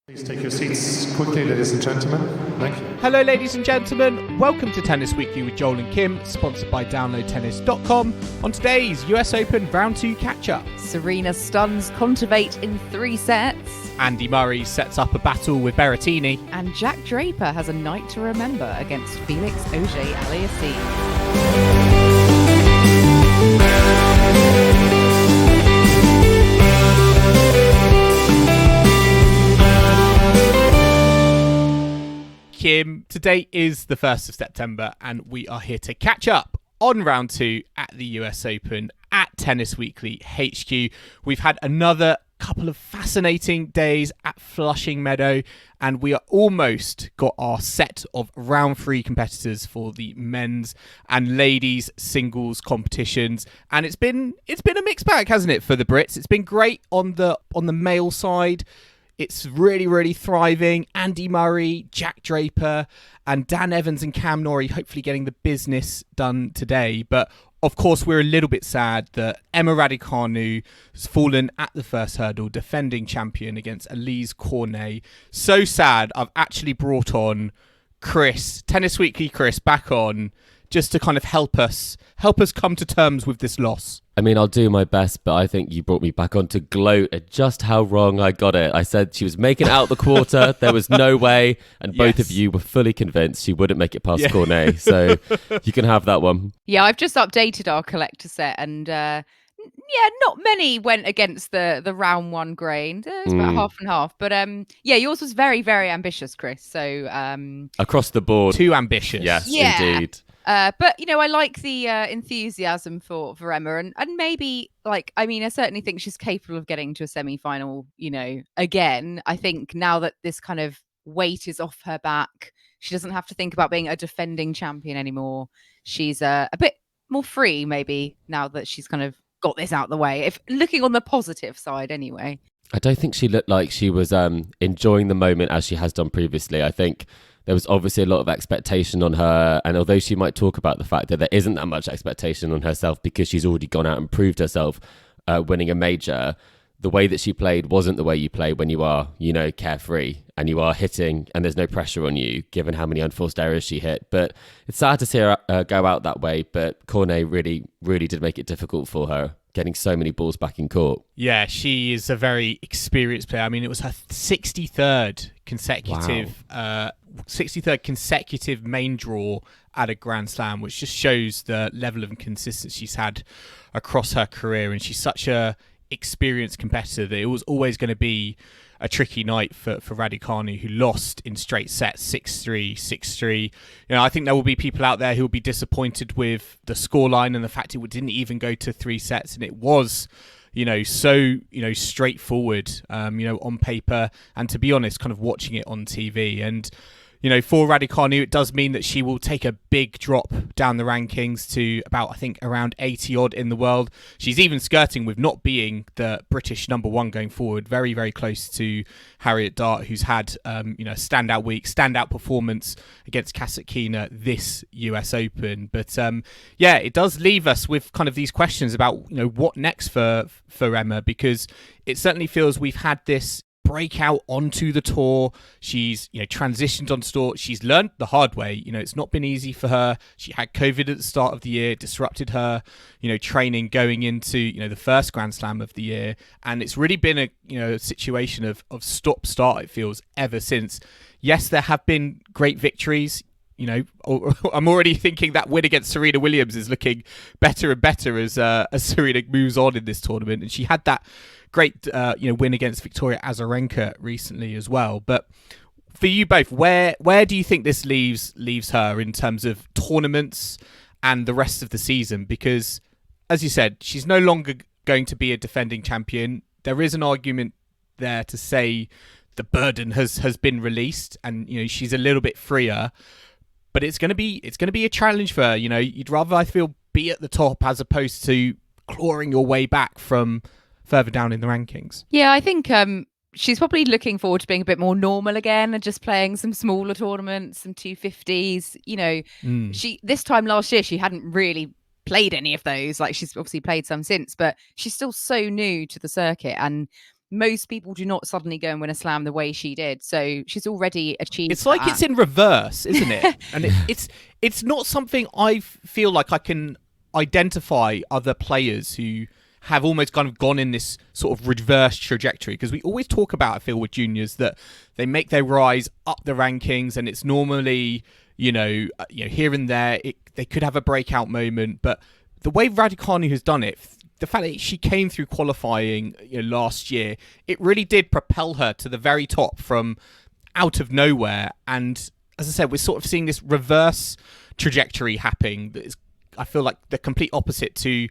Please take your seats quickly, ladies and gentlemen. Thank you. Hello, ladies and gentlemen. Welcome to Tennis Weekly with Joel and Kim, sponsored by DownloadTennis.com. On today's US Open Round 2 catch-up, Serena stuns Kontaveit in 3 sets. Andy Murray sets up a battle with Berrettini. And Jack Draper has a night to remember against Felix Auger-Aliassime. Kim, today is the 1st of September and we are here to catch up on round 2 at the US Open at Tennis Weekly HQ. We've had another couple of fascinating days at Flushing Meadow and we are almost got our set of round 3 competitors for the men's and ladies singles competitions, and it's been a mixed bag, hasn't it, for the Brits? It's been great on the male side. It's really thriving. Andy Murray, Jack Draper, and Dan Evans and Cam Norrie hopefully getting the business done today. But of course, we're a little bit sad that Emma Raducanu has fallen at the first hurdle, defending champion against Elise Cornet. So sad. I've actually brought on Chris, Tennis Weekly Chris, back on just to kind of help us come to terms with this loss. I mean, I'll do my best, but I think you brought me back on to gloat at just how wrong I got it. I said she was making out the quarter. There was no way. And both of you were fully convinced she wouldn't make it past Cornet. So you can have that one. Yeah, I've just updated our collector set and not many went against the round 1 grain. It's about half and half. But yours was very, very ambitious, Chris. So across the board. Too ambitious. Yes, indeed. But, I like the enthusiasm for Emma and maybe, I certainly think she's capable of getting to a semi-final, again. I think now that this kind of weight is off her back, she doesn't have to think about being a defending champion anymore. She's a bit more free, maybe, now that she's kind of got this out the way, if looking on the positive side anyway. I don't think she looked like she was enjoying the moment as she has done previously. I think there was obviously a lot of expectation on her, and although she might talk about the fact that there isn't that much expectation on herself because she's already gone out and proved herself winning a major, the way that she played wasn't the way you play when you are, carefree and you are hitting and there's no pressure on you, given how many unforced errors she hit. But it's sad to see her go out that way, but Cornet really did make it difficult for her, getting so many balls back in court. Yeah, she is a very experienced player. I mean, it was her 63rd consecutive main draw at a Grand Slam, which just shows the level of consistency she's had across her career. And she's such a experienced competitor that it was always going to be a tricky night for Raducanu, who lost in straight sets 6-3, 6-3. I think there will be people out there who will be disappointed with the scoreline and the fact it didn't even go to 3 sets, and it was so straightforward on paper, and to be honest, kind of watching it on TV. And for Raducanu, it does mean that she will take a big drop down the rankings to about, I think, around 80 odd in the world. She's even skirting with not being the British number 1 going forward. Very, very close to Harriet Dart, who's had standout week, standout performance against Kasatkina this US Open. But it does leave us with kind of these questions about what next for Emma, because it certainly feels we've had this breakout onto the tour. She's transitioned onto tour. She's learned the hard way. It's not been easy for her. She had COVID at the start of the year, disrupted her training going into the first Grand Slam of the year, and it's really been a situation of stop start, it feels, ever since. Yes, there have been great victories. I'm already thinking that win against Serena Williams is looking better and better as Serena moves on in this tournament, and she had that great win against Victoria Azarenka recently as well. But for you both, where do you think this leaves her in terms of tournaments and the rest of the season? Because, as you said, she's no longer going to be a defending champion. There is an argument there to say the burden has been released, and she's a little bit freer. But it's going to be a challenge for her. You'd rather, I feel, be at the top as opposed to clawing your way back from further down in the rankings. Yeah, I think she's probably looking forward to being a bit more normal again and just playing some smaller tournaments, some 250s. She this time last year she hadn't really played any of those. She's obviously played some since, but she's still so new to the circuit, and most people do not suddenly go and win a slam the way she did. So she's already achieved. It's like it's in reverse, isn't it? And it's not something I feel like I can identify other players who have almost kind of gone in this sort of reverse trajectory, because we always talk about, I feel, with juniors that they make their rise up the rankings, and it's normally here and there they could have a breakout moment, but the way Raducanu has done it, the fact that she came through qualifying last year, it really did propel her to the very top from out of nowhere. And as I said, we're sort of seeing this reverse trajectory happening that is, I feel like, the complete opposite to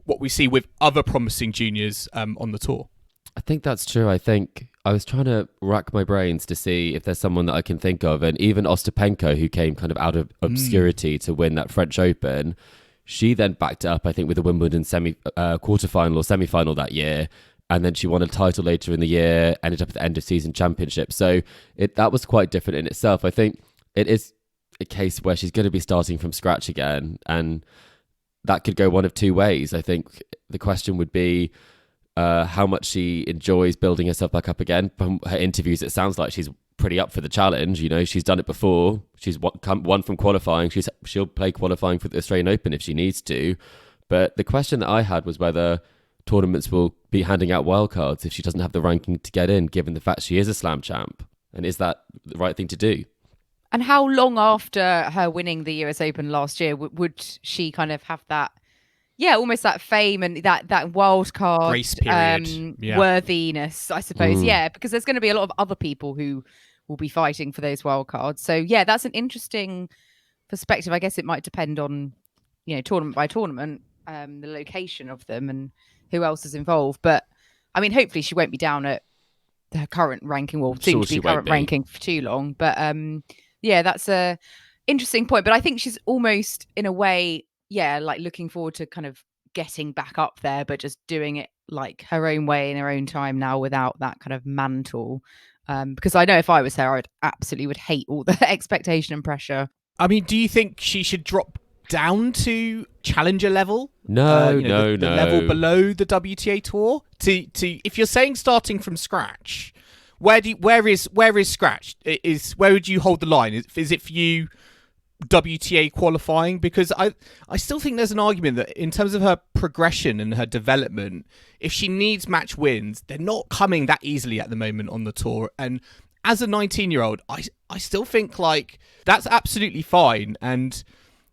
what we see with other promising juniors on the tour. I think that's true. I think I was trying to rack my brains to see if there's someone that I can think of. And even Ostapenko, who came kind of out of obscurity to win that French Open, she then backed it up, I think, with the Wimbledon quarterfinal or semi-final that year. And then she won a title later in the year, ended up at the end of season championship. So that was quite different in itself. I think it is a case where she's going to be starting from scratch again. And that could go one of two ways. I think the question would be how much she enjoys building herself back up again. From her interviews, it sounds like she's pretty up for the challenge. She's done it before. She's won from qualifying. She'll play qualifying for the Australian Open if she needs to. But the question that I had was whether tournaments will be handing out wildcards if she doesn't have the ranking to get in, given the fact she is a slam champ. And is that the right thing to do? And how long after her winning the US Open last year would she kind of have that, almost that fame and that wild card grace period, worthiness, I suppose. Yeah, because there's going to be a lot of other people who will be fighting for those wild cards. So that's an interesting perspective. I guess it might depend on, tournament by tournament, the location of them and who else is involved. But I mean, hopefully she won't be down at her current ranking, or soon to be current ranking for too long. But that's a interesting point. But I think she's almost, in a way, like looking forward to kind of getting back up there, but just doing it like her own way in her own time now, without that kind of mantle. Because I know if I was her, I would hate all the expectation and pressure. I mean, do you think she should drop down to challenger level? No, the level below the WTA tour. To if you're saying starting from scratch, where is scratch? Where would you hold the line? Is it for you WTA qualifying? Because I still think there's an argument that in terms of her progression and her development, if she needs match wins, they're not coming that easily at the moment on the tour. And as a 19-year-old, I still think like that's absolutely fine. And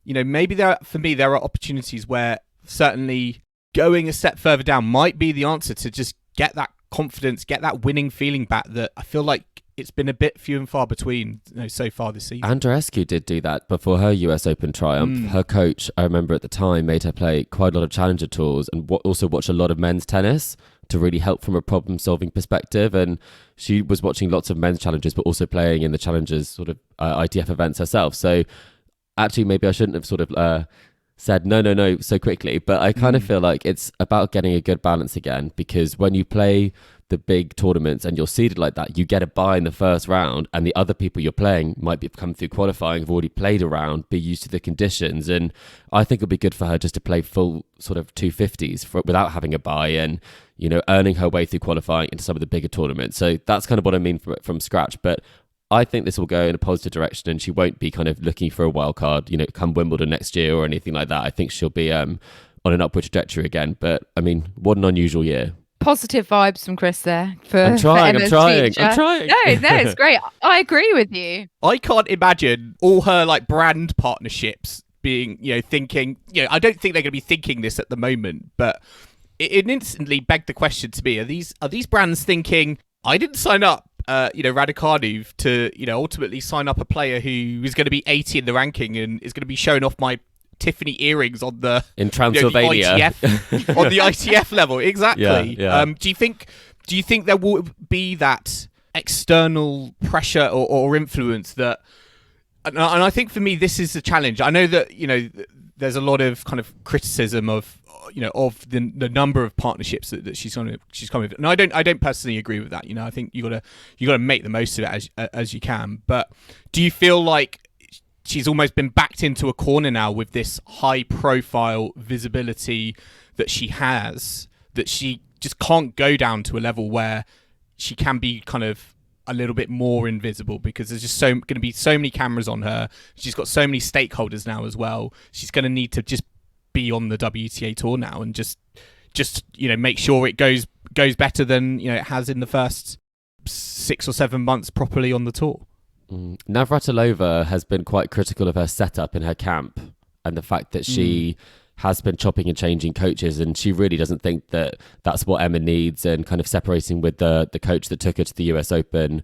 maybe there are opportunities where certainly going a step further down might be the answer to just get that confidence, get that winning feeling back that I feel like it's been a bit few and far between so far this season. Andreescu did do that before her US Open triumph. Her coach, I remember at the time, made her play quite a lot of challenger tours and also watch a lot of men's tennis to really help from a problem-solving perspective. And she was watching lots of men's challenges, but also playing in the challengers sort of ITF events herself. So actually, maybe I shouldn't have sort of said no so quickly, but I kind of feel like it's about getting a good balance again, because when you play the big tournaments and you're seeded like that, you get a bye in the first round, and the other people you're playing might be come through qualifying, have already played a round, be used to the conditions. And I think it'll be good for her just to play full sort of 250s without having a bye, and earning her way through qualifying into some of the bigger tournaments. So that's kind of what I mean from scratch. But I think this will go in a positive direction, and she won't be kind of looking for a wild card, come Wimbledon next year or anything like that. I think she'll be on an upward trajectory again. But I mean, what an unusual year. Positive vibes from Chris there. I'm trying. No, it's great. I agree with you. I can't imagine all her like brand partnerships being, thinking, I don't think they're going to be thinking this at the moment, but it instantly begged the question to me: Are these brands thinking, I didn't sign up Raducanu to ultimately sign up a player who is going to be 80 in the ranking and is going to be showing off my Tiffany earrings on the in Transylvania the ITF, on the ITF level? Exactly. Yeah. Do you think there will be that external pressure or influence that? And I think for me this is the challenge. I know that there's a lot of kind of criticism of of the number of partnerships that she's coming with, and I don't personally agree with that. I think you gotta make the most of it as you can. But do you feel like she's almost been backed into a corner now with this high profile visibility that she has, that she just can't go down to a level where she can be kind of a little bit more invisible, because there's just going to be so many cameras on her. She's got so many stakeholders now as well. She's going to need to just be on the WTA tour now and just make sure it goes better than it has in the first 6 or 7 months properly on the tour. Navratilova has been quite critical of her setup in her camp and the fact that she has been chopping and changing coaches, and she really doesn't think that that's what Emma needs, and kind of separating with the coach that took her to the US Open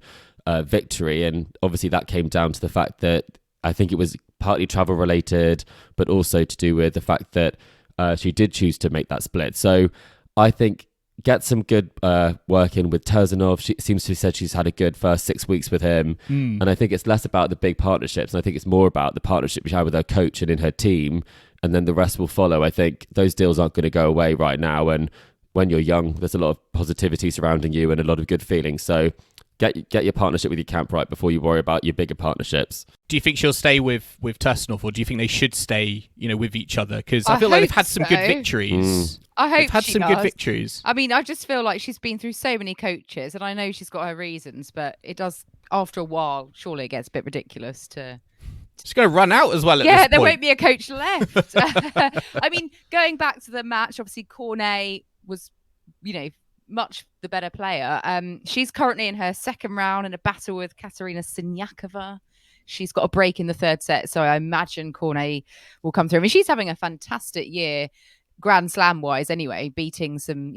victory. And obviously that came down to the fact that I think it was partly travel related, but also to do with the fact that she did choose to make that split. So I think get some good work in with Tursunov. She seems to have said she's had a good first 6 weeks with him. And I think it's less about the big partnerships, and I think it's more about the partnership she had with her coach and in her team, and then the rest will follow. I think those deals aren't going to go away right now, and when you're young, there's a lot of positivity surrounding you and a lot of good feelings. So get your partnership with your camp right before you worry about your bigger partnerships. Do you think she'll stay with Tursunov, or do you think they should stay, with each other? Because I feel like they've had some good victories. I hope they've had some good victories. I mean, I just feel like she's been through so many coaches, and I know she's got her reasons, but it does, after a while, surely it gets a bit ridiculous to... She's going to run out as well at this Yeah, point. there won't be a coach left. I mean, going back to the match, obviously Cornet was, much the better player. She's currently in her second round in a battle with Katerina Siniakova. She's got a break in the third set, so I imagine Cornet will come through. I mean, she's having a fantastic year, Grand Slam-wise anyway, beating some,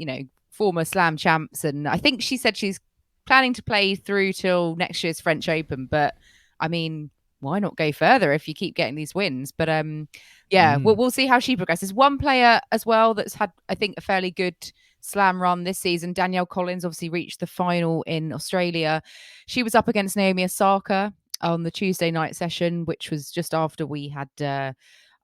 former Slam champs. And I think she said she's planning to play through till next year's French Open. But, I mean... why not go further if you keep getting these wins? But we'll see how she progresses. One player as well that's had, I think, a fairly good Slam run this season, Danielle Collins, obviously reached the final in Australia. She was up against Naomi Osaka on the Tuesday night session, which was just after we had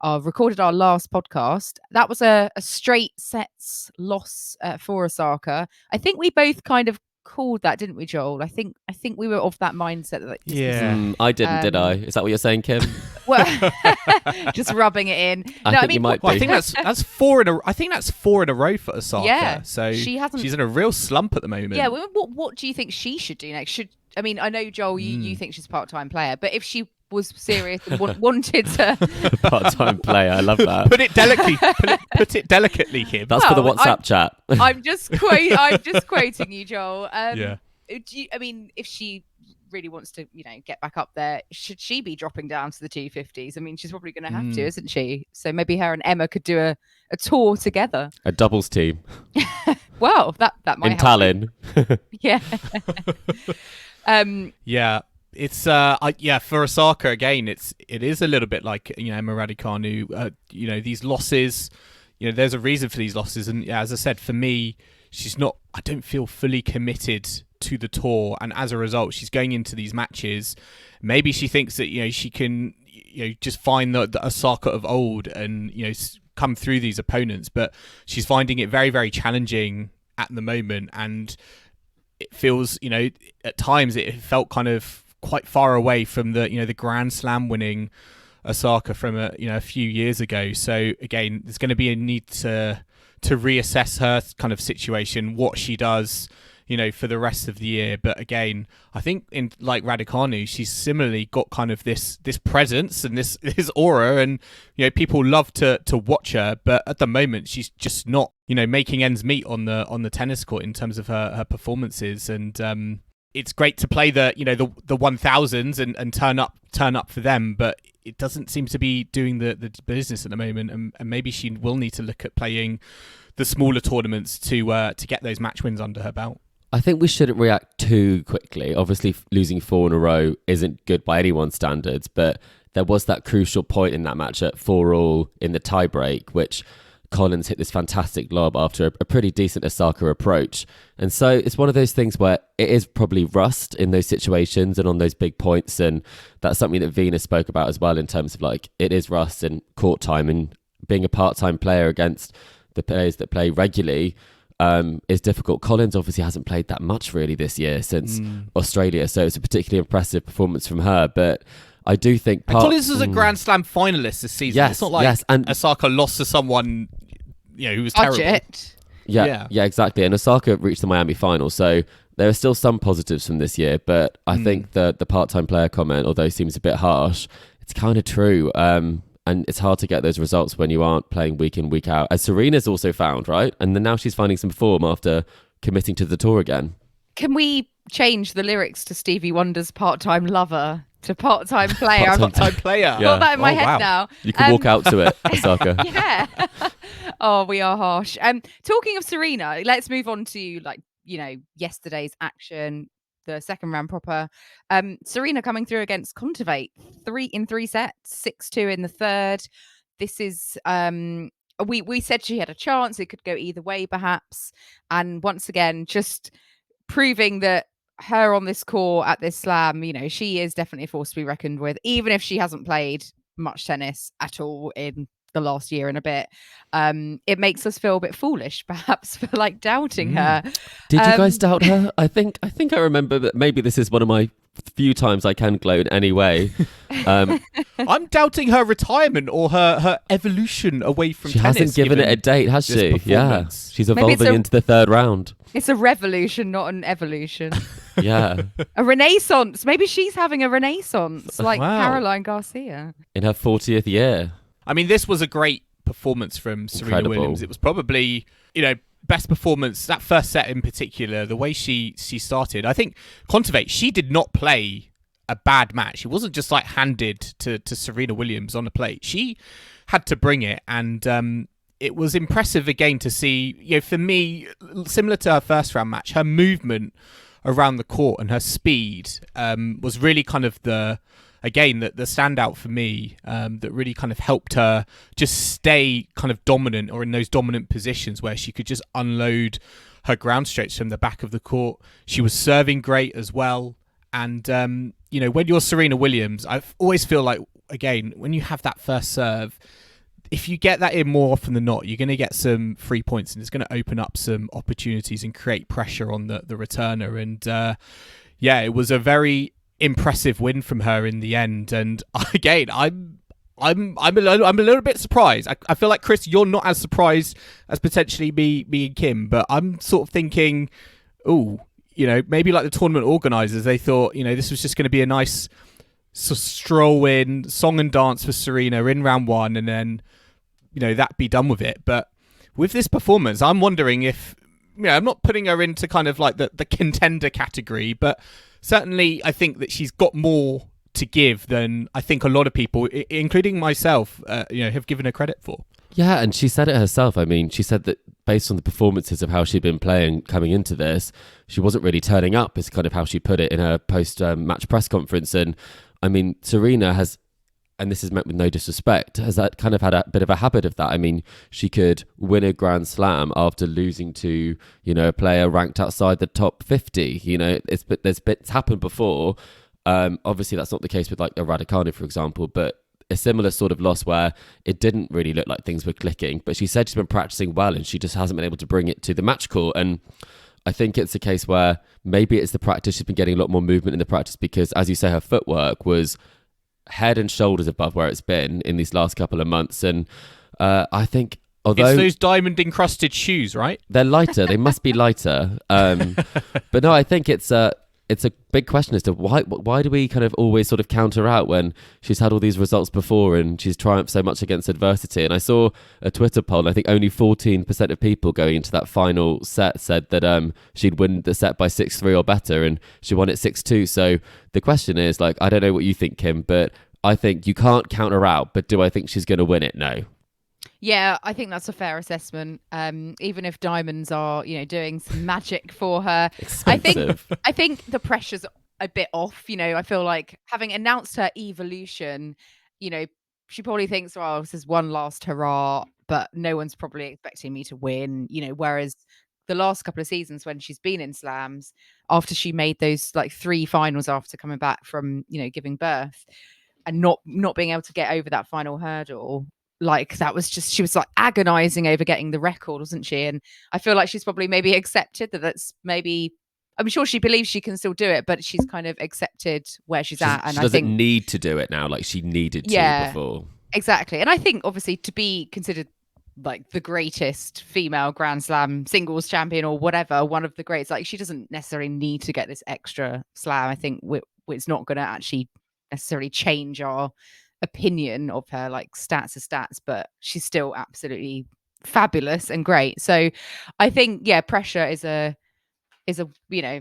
recorded our last podcast. That was a straight sets loss for Osaka. I think we both kind of called that, didn't we, Joel? I think we were of that mindset that I didn't, did I? Is that what you're saying, Kim? Well, just rubbing it in. I think you might be. I think that's 4 in a. I think that's 4 in a row for Osaka. Yeah, so she's in a real slump at the moment. Yeah. What do you think she should do next? I mean, I know, Joel, you think she's a part-time player, but if she was serious and wanted to part-time player, I love that. Put it delicately. Put it delicately, Kim. That's for the WhatsApp chat. I'm just quoting you, Joel. Yeah. I mean, if she really wants to, get back up there, should she be dropping down to the 250s? I mean, she's probably going to have to, isn't she? So maybe her and Emma could do a tour together. A doubles team. Well, that might in Tallinn. Yeah. Yeah. It's for Osaka again. It is a little bit like Emma Raducanu. These losses. There's a reason for these losses, and as I said, for me, she's not. I don't feel fully committed to the tour, and as a result, she's going into these matches. Maybe she thinks that she can just find the Osaka of old and come through these opponents, but she's finding it very, very challenging at the moment, and it feels at times it felt kind of quite far away from the Grand Slam winning Osaka from a few years ago. So again, there's going to be a need to reassess her kind of situation, what she does for the rest of the year. But again, I think like Raducanu, she's similarly got kind of this presence and this aura, and people love to watch her, but at the moment she's just not making ends meet on the tennis court in terms of her performances. And it's great to play the 1000s and turn up for them, but it doesn't seem to be doing the business at the moment, and maybe she will need to look at playing the smaller tournaments to get those match wins under her belt. I think we shouldn't react too quickly. Obviously, losing 4 in a row isn't good by anyone's standards, but there was that crucial point in that match at 4-all in the tiebreak, which Collins hit this fantastic lob after a pretty decent Osaka approach. And so it's one of those things where it is probably rust in those situations and on those big points. And that's something that Venus spoke about as well, in terms of it is rust and court time, and being a part-time player against the players that play regularly is difficult. Collins obviously hasn't played that much really this year since Australia, so it's a particularly impressive performance from her. But I do think Collins was a Grand Slam finalist this season. Yes, it's not like and Osaka lost to someone who was terrible. Yeah, exactly. And Osaka reached the Miami final, so there are still some positives from this year. But I think the part-time player comment, although it seems a bit harsh, it's kind of true. And it's hard to get those results when you aren't playing week in, week out. As Serena's also found, right? And then now she's finding some form after committing to the tour again. Can we change the lyrics to Stevie Wonder's part-time lover to part-time player? Part-time player. Got that in my head now. You can walk out to it, Osaka. Yeah. Oh, we are harsh. Talking of Serena, let's move on to yesterday's action, the second round proper. Serena coming through against Kontaveit, 3 sets, 6-2 in the third. This is we said she had a chance. It could go either way, perhaps. And once again, just proving that her on this court at this slam, she is definitely a force to be reckoned with, even if she hasn't played much tennis at all in the last year and a bit. It makes us feel a bit foolish, perhaps, for doubting her. Did you guys doubt her? I think I remember that maybe this is one of my few times I can gloat anyway. I'm doubting her retirement or her evolution away from tennis. She hasn't given it a date, has she? Yeah. She's evolving into the third round. It's a revolution, not an evolution. Yeah. A renaissance. Maybe she's having a renaissance like Caroline Garcia. In her 40th year. I mean, this was a great performance from Serena Williams. It was probably, best performance, that first set in particular, the way she started. I think Kontaveit, she did not play a bad match. It wasn't just handed to Serena Williams on a plate. She had to bring it, and it was impressive again to see, for me, similar to her first round match, her movement around the court and her speed was really kind of the standout for me, that really kind of helped her just stay kind of dominant or in those dominant positions where she could just unload her ground strokes from the back of the court. She was serving great as well. And, when you're Serena Williams, I always feel like, again, when you have that first serve, if you get that in more often than not, you're going to get some free points and it's going to open up some opportunities and create pressure on the returner. And, it was a very impressive win from her in the end, and again I'm a little bit surprised. I feel like, Chris, you're not as surprised as potentially me and Kim, but I'm sort of thinking, maybe like the tournament organisers, they thought this was just going to be a nice stroll in, song and dance for Serena in round one, and then that be done with it. But with this performance, I'm wondering if I'm not putting her into kind of like the contender category, but certainly, I think that she's got more to give than I think a lot of people, including myself, have given her credit for. Yeah, and she said it herself. I mean, she said that based on the performances of how she'd been playing coming into this, she wasn't really turning up, is kind of how she put it in her post-match press conference. And I mean, Serena has, and this is meant with no disrespect, has that kind of had a bit of a habit of that. I mean, she could win a Grand Slam after losing to, a player ranked outside the top 50. It's happened before. Obviously, that's not the case with like a Raducanu, for example, but a similar sort of loss where it didn't really look like things were clicking. But she said she's been practicing well and she just hasn't been able to bring it to the match court. And I think it's a case where maybe it's the practice. She's been getting a lot more movement in the practice because, as you say, her footwork was head and shoulders above where it's been in these last couple of months. And I think, although it's those diamond encrusted shoes, right? They're lighter. They must be lighter. But no, I think it's a big question as to why do we kind of always sort of counter out when she's had all these results before and she's triumphed so much against adversity. And I saw a Twitter poll, I think only 14% of people going into that final set said that she'd win the set by 6-3 or better, and she won it 6-2. So the question is, like, I don't know what you think, Kim, but I think you can't counter out. But do I think she's going to win it? No. Yeah, I think that's a fair assessment. Even if diamonds are, doing some magic for her, expensive. I think the pressure's a bit off. I feel like having announced her evolution, she probably thinks, "Well, this is one last hurrah," but no one's probably expecting me to win. Whereas the last couple of seasons when she's been in slams, after she made those like 3 finals after coming back from giving birth, and not being able to get over that final hurdle. Like, that was just, she was like agonizing over getting the record, wasn't she? And I feel like she's probably maybe accepted that's maybe, I'm sure she believes she can still do it, but she's kind of accepted where she's at. And she doesn't need to do it now like she needed to before. Exactly. And I think obviously to be considered like the greatest female Grand Slam singles champion or whatever, one of the greats. Like, she doesn't necessarily need to get this extra slam. I think it's not going to actually necessarily change our opinion of her. Like, stats are stats, but she's still absolutely fabulous and great. So I think, yeah, pressure is a you know,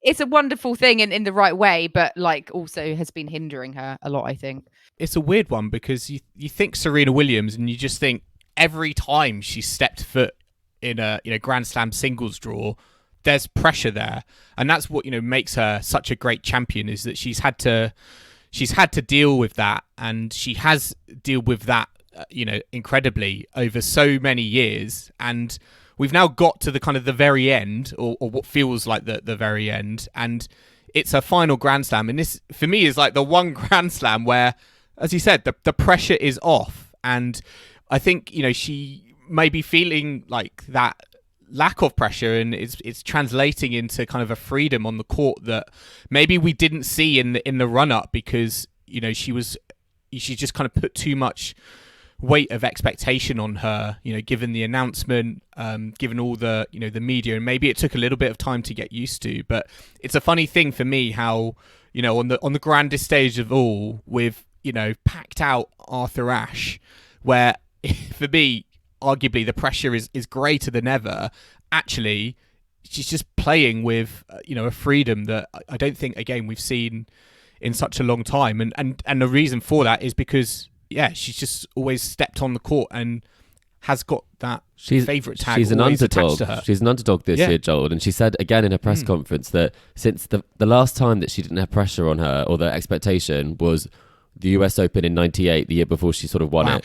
it's a wonderful thing in the right way, but like also has been hindering her a lot, I think. It's a weird one because you think Serena Williams and you just think every time she stepped foot in a Grand Slam singles draw, there's pressure there, and that's what makes her such a great champion, is that she's had to deal with that, and she has dealt with that incredibly over so many years, and we've now got to the kind of the very end, or what feels like the very end, and it's her final Grand Slam, and this for me is like the one Grand Slam where, as you said, the pressure is off, and I think she may be feeling like that lack of pressure, and it's translating into kind of a freedom on the court that maybe we didn't see in the run up, because she just kind of put too much weight of expectation on her, given the announcement, given all the the media, and maybe it took a little bit of time to get used to. But it's a funny thing for me how on the grandest stage of all, with packed out Arthur Ashe, where for me arguably the pressure is greater than ever. Actually, she's just playing with a freedom that I don't think again we've seen in such a long time, and the reason for that is because she's just always stepped on the court and has got that favourite tag. She's an underdog. To her. She's an underdog this year, Joel. And she said again in her press conference that since the last time that she didn't have pressure on her, or the expectation, was the US Open in '98, the year before she sort of won it.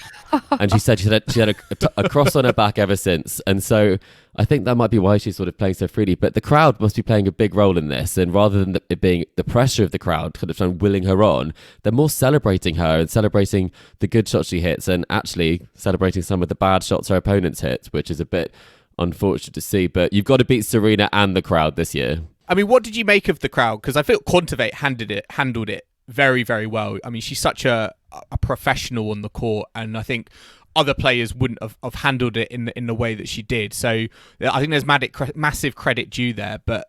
And she said she had a cross on her back ever since. And so I think that might be why she's sort of playing so freely. But the crowd must be playing a big role in this. And rather than it being the pressure of the crowd kind of willing her on, they're more celebrating her and celebrating the good shots she hits, and actually celebrating some of the bad shots her opponents hit, which is a bit unfortunate to see. But you've got to beat Serena and the crowd this year. I mean, what did you make of the crowd? Because I feel Kontaveit handled it very, very well. I mean, she's such a professional on the court, and I think other players wouldn't have handled it in the way that she did. So I think there's massive credit due there. But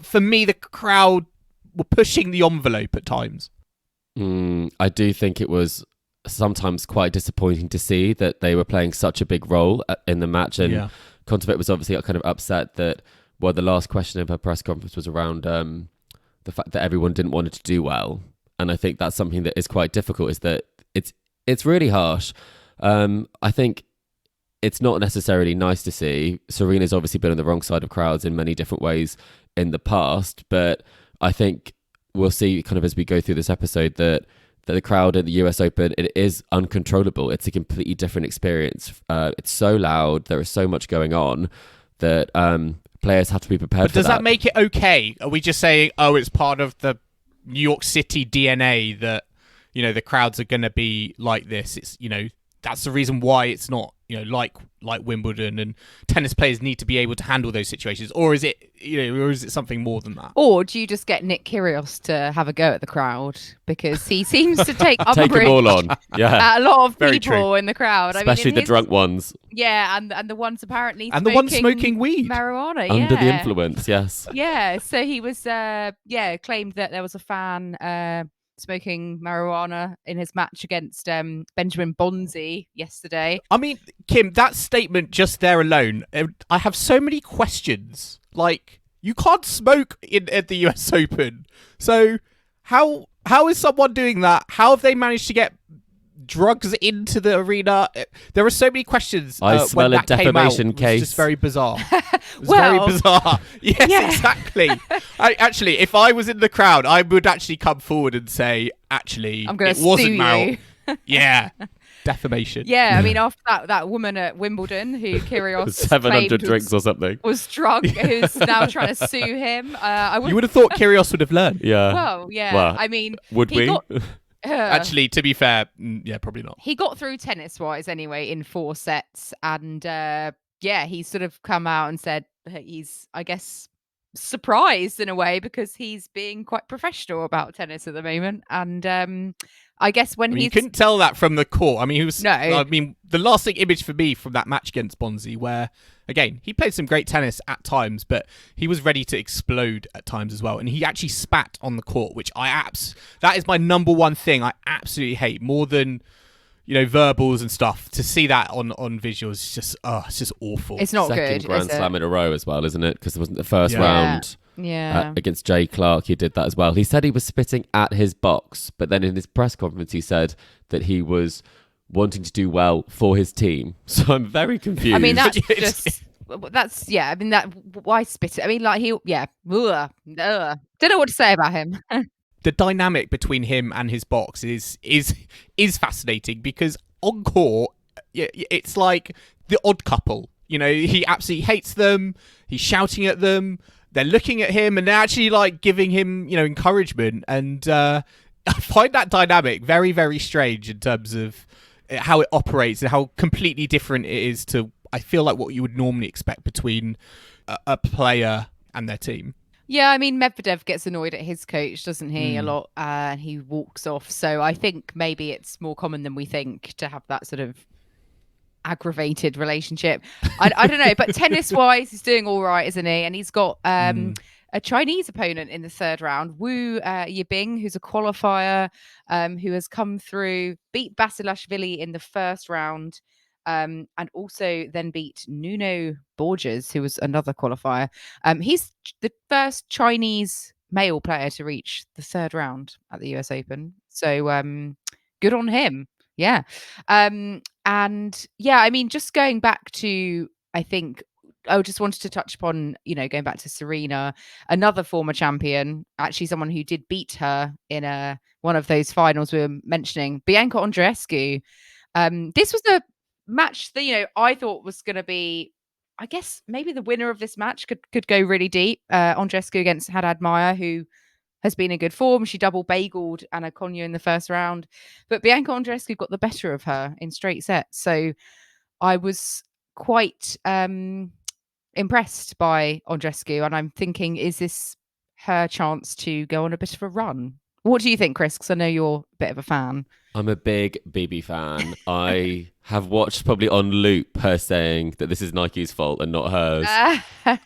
for me, the crowd were pushing the envelope at times. I do think it was sometimes quite disappointing to see that they were playing such a big role in the match, and Kontaveit was obviously kind of upset that the last question of her press conference was around the fact that everyone didn't want her to do well. And I think that's something that is quite difficult, is that it's really harsh. I think it's not necessarily nice to see. Serena's obviously been on the wrong side of crowds in many different ways in the past, but I think we'll see kind of as we go through this episode that the crowd at the US Open, it is uncontrollable. It's a completely different experience. It's so loud. There is so much going on that players have to be prepared for that. But does that make it okay? Are we just saying, it's part of the New York City DNA that the crowds are going to be like this? It's that's the reason why it's not like Wimbledon, and tennis players need to be able to handle those situations, or is it or is it something more than that? Or do you just get Nick Kyrgios to have a go at the crowd, because he seems to take take them all on, at a lot of Very people true. in the crowd, especially the drunk ones, and the ones apparently and the ones smoking weed, marijuana, under the influence. Yes. So he was claimed that there was a fan smoking marijuana in his match against Benjamin Bonzi yesterday. I mean, Kim, that statement just there alone, I have so many questions. Like, you can't smoke at the US Open, so how is someone doing that? How have they managed to get drugs into the arena? There are so many questions. I smell when a defamation case. It was just very bizarre. It was very bizarre. Yes, exactly. Actually, if I was in the crowd, I would actually come forward and say, actually, I'm gonna it wasn't sue marijuana. you. Yeah. Defamation. Yeah, I mean, after that woman at Wimbledon who Kyrgios 700 drinks or something was drunk, who's now trying to sue him. You would have thought Kyrgios would have learned. Yeah. Well, yeah. Well, I mean, would we? Actually, to be fair, probably not. He got through tennis-wise anyway in 4 sets, and he's sort of come out and said that he's, I guess, surprised in a way because he's being quite professional about tennis at the moment. And I guess when you couldn't tell that from the court. I mean, he was. No. I mean, the lasting image for me from that match against Bonzi, where again he played some great tennis at times, but he was ready to explode at times as well, and he actually spat on the court, which that is my number one thing I absolutely hate more than verbals and stuff. To see that on visuals is just it's just awful. It's not Second good. Grand Slam in a row as well, isn't it? Because it wasn't the first round. Yeah. Against Jay Clark, he did that as well. He said he was spitting at his box, but then in his press conference, he said that he was wanting to do well for his team. So I'm very confused. I mean, that's I mean, why spit it? I mean, like don't know what to say about him. The dynamic between him and his box is fascinating because on court, it's like the odd couple. He absolutely hates them. He's shouting at them. They're looking at him and they're actually like giving him, encouragement. And I find that dynamic very, very strange in terms of how it operates and how completely different it is to, I feel like, what you would normally expect between a player and their team. Yeah, I mean, Medvedev gets annoyed at his coach, doesn't he, a lot, and he walks off. So I think maybe it's more common than we think to have that sort of aggravated relationship. I don't know, but tennis-wise, he's doing all right, isn't he? And he's got a Chinese opponent in the third round, Wu Yibing, who's a qualifier, who has come through, beat Basilashvili in the first round, and also then beat Nuno Borges, who was another qualifier. He's the first Chinese male player to reach the third round at the US Open. So good on him. Yeah. And yeah, I mean, just going back to, I think, I just wanted to touch upon, going back to Serena, another former champion, actually someone who did beat her in one of those finals we were mentioning, Bianca Andreescu. This was a match that, I thought was going to be, I guess maybe the winner of this match could go really deep. Andreescu against Haddad Maia, who has been in good form. She double bageled Anna Kontaveit in the first round, but Bianca Andreescu got the better of her in straight sets. So I was quite impressed by Andreescu, and I'm thinking, is this her chance to go on a bit of a run? What do you think, Chris? Because I know you're a bit of a fan. I'm a big BB fan. I have watched probably on loop her saying that this is Nike's fault and not hers.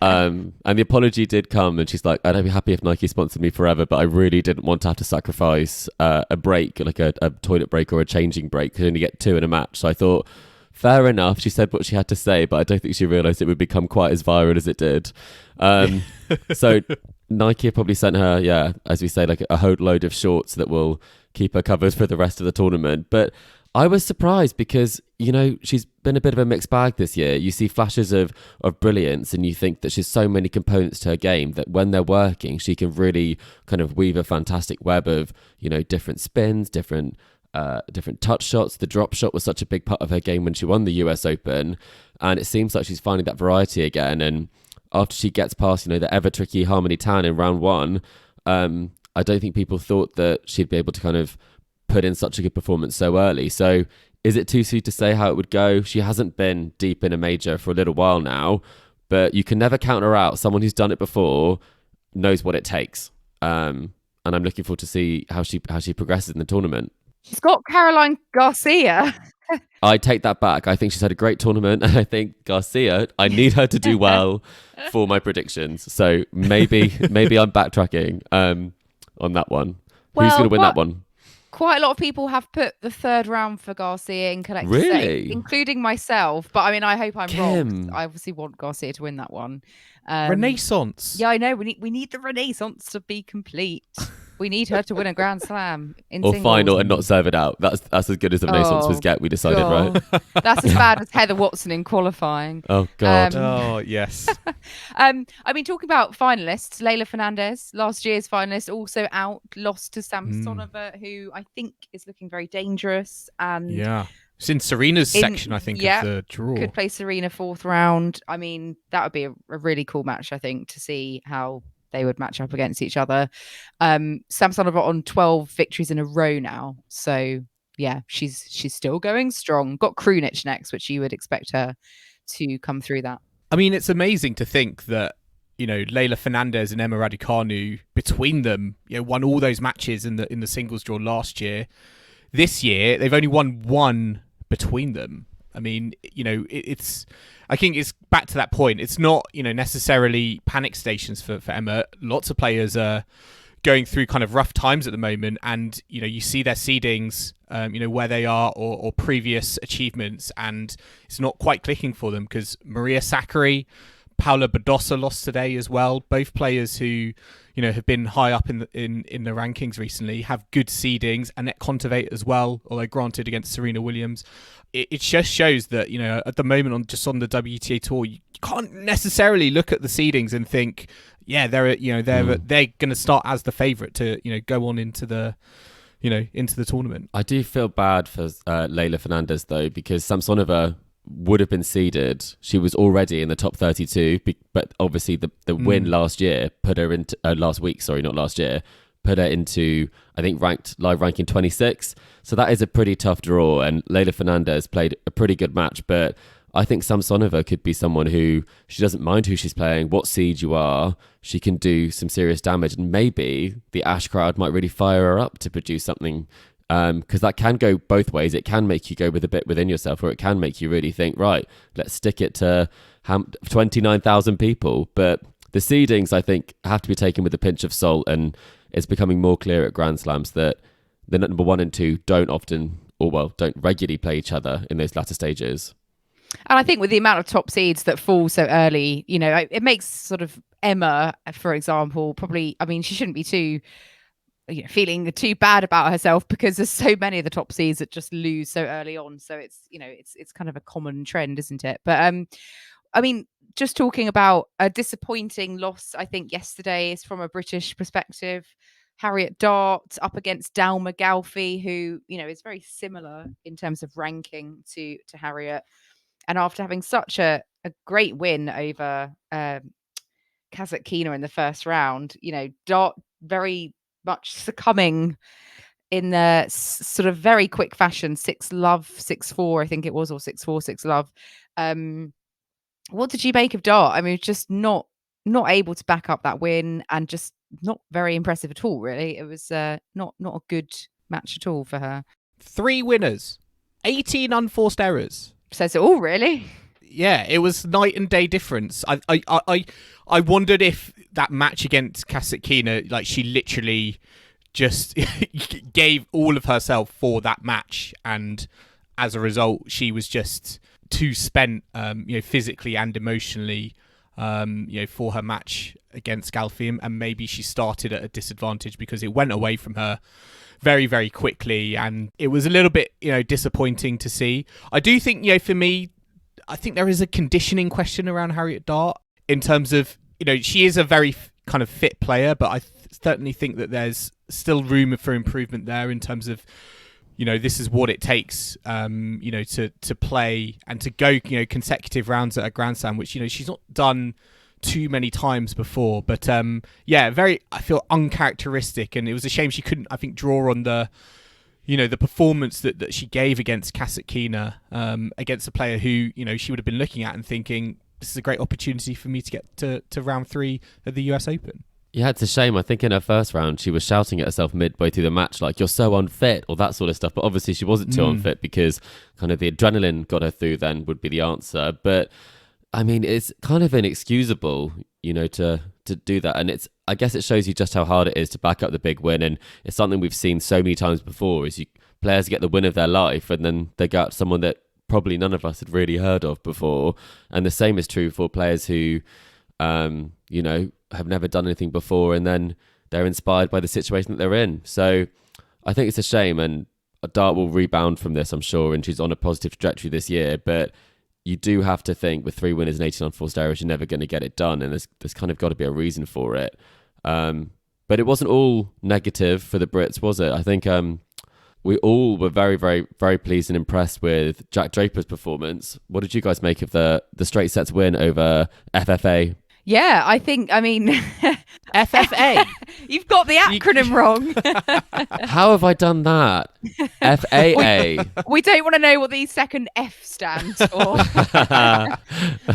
And the apology did come, and she's like, I'd be happy if Nike sponsored me forever, but I really didn't want to have to sacrifice a break, like a toilet break or a changing break, because you only get 2 in a match. So I thought, fair enough. She said what she had to say, but I don't think she realised it would become quite as viral as it did. So Nike probably sent her, as we say, like a whole load of shorts that will keep her covered for the rest of the tournament. But I was surprised because, she's been a bit of a mixed bag this year. You see flashes of brilliance, and you think that she's so many components to her game that when they're working, she can really kind of weave a fantastic web of, different spins, different touch shots. The drop shot was such a big part of her game when she won the US Open, and it seems like she's finding that variety again. And after she gets past, the ever tricky Harmony Tan in round 1, I don't think people thought that she'd be able to kind of put in such a good performance so early. So is it too soon to say how it would go? She hasn't been deep in a major for a little while now, but you can never count her out. Someone who's done it before knows what it takes. And I'm looking forward to see how she progresses in the tournament. She's got Caroline Garcia. I take that back. I think she's had a great tournament, and I think Garcia, I need her to do well for my predictions. So maybe I'm backtracking on that one. Who's going to win that one? Quite a lot of people have put the third round for Garcia in collective Really? including myself. But I mean, I hope I'm wrong. I obviously want Garcia to win that one. Renaissance. Yeah, I know. We need the Renaissance to be complete. We need her to win a Grand Slam in or singles. Final and not serve it out. That's as good as the Renaissance was get. We decided, God. Right? That's as bad as Heather Watson in qualifying. Oh God. Oh yes. I mean, talking about finalists, Leylah Fernandez, last year's finalist, also out, lost to Samsonova, who I think is looking very dangerous. And it's in Serena's section, I think, of the draw. Could play Serena 4th round. I mean, that would be a really cool match, I think, to see how they would match up against each other. Samsonova on 12 victories in a row now. So yeah, she's still going strong. Got Krunic next, which you would expect her to come through that. I mean, it's amazing to think that Leylah Fernandez and Emma Raducanu between them, won all those matches in the singles draw last year. This year, they've only won one between them. I mean, I think it's back to that point. It's not, necessarily panic stations for Emma. Lots of players are going through kind of rough times at the moment, and you see their seedings, where they are or previous achievements, and it's not quite clicking for them because Maria Sakkari, Paula Badosa lost today as well. Both players who have been high up in the rankings recently have good seedings. Anett Kontaveit as well, although granted against Serena Williams. It just shows that at the moment on the WTA tour, you can't necessarily look at the seedings and think, yeah, they're going to start as the favourite to go on into the tournament. I do feel bad for Leylah Fernandez though, because Samsonova would have been seeded. She was already in the top 32, but obviously the win last year put her into put her into, I think, live ranking 26. So that is a pretty tough draw, and Leylah Fernandez played a pretty good match, but I think Samsonova could be someone who, she doesn't mind who she's playing, what seed you are, she can do some serious damage, and maybe the Ash crowd might really fire her up to produce something, because that can go both ways. It can make you go with a bit within yourself, or it can make you really think, right, let's stick it to 29,000 people. But the seedings, I think, have to be taken with a pinch of salt, and it's becoming more clear at Grand Slams that the number 1 and 2 don't regularly play each other in those latter stages. And I think with the amount of top seeds that fall so early, it makes sort of Emma, for example, probably, I mean, she shouldn't be too feeling too bad about herself, because there's so many of the top seeds that just lose so early on. So it's, it's kind of a common trend, isn't it? But I mean, just talking about a disappointing loss, I think yesterday is from a British perspective. Harriet Dart up against Dalma Galfi, who, is very similar in terms of ranking to Harriet. And after having such a great win over Kasatkina in the first round, Dart very much succumbing in the sort of very quick fashion, 6-love, 6-4, I think it was, or 6-4, 6-love. What did you make of Dart? I mean, just not able to back up that win, and just not very impressive at all, really. It was not a good match at all for her. 3 winners, 18 unforced errors. Says it all, really. Yeah, it was night and day difference. I wondered if that match against Kasatkina, like, she literally just gave all of herself for that match, and as a result, she was just too spent, physically and emotionally, for her match against Galfi, and maybe she started at a disadvantage because it went away from her very, very quickly, and it was a little bit, disappointing to see. I do think, for me, I think there is a conditioning question around Harriet Dart in terms of, she is a very kind of fit player, but I certainly think that there's still room for improvement there in terms of, this is what it takes, to play and to go, consecutive rounds at a Grand Slam, which, she's not done too many times before. But very, I feel, uncharacteristic, and it was a shame she couldn't, I think, draw on the performance that she gave against Kasatkina, against a player who, she would have been looking at and thinking, this is a great opportunity for me to get to round 3 of the US Open. Yeah, it's a shame. I think in her first round, she was shouting at herself midway through the match, like, you're so unfit, or that sort of stuff. But obviously she wasn't too unfit, because kind of the adrenaline got her through then would be the answer. But I mean, it's kind of inexcusable, to do that. And I guess it shows you just how hard it is to back up the big win. And it's something we've seen so many times before, is players get the win of their life, and then they go out to someone that probably none of us had really heard of before. And the same is true for players who, have never done anything before, and then they're inspired by the situation that they're in. So I think it's a shame, and Dart will rebound from this, I'm sure, and she's on a positive trajectory this year. But you do have to think, with 3 winners and 18 unforced errors, you're never going to get it done, and there's kind of got to be a reason for it. But it wasn't all negative for the Brits, was it? I think we all were very, very, very pleased and impressed with Jack Draper's performance. What did you guys make of the straight sets win over FFA? Yeah, I mean, FFA. you've got the acronym wrong. How have I done that? FAA. We don't want to know what the second F stands for.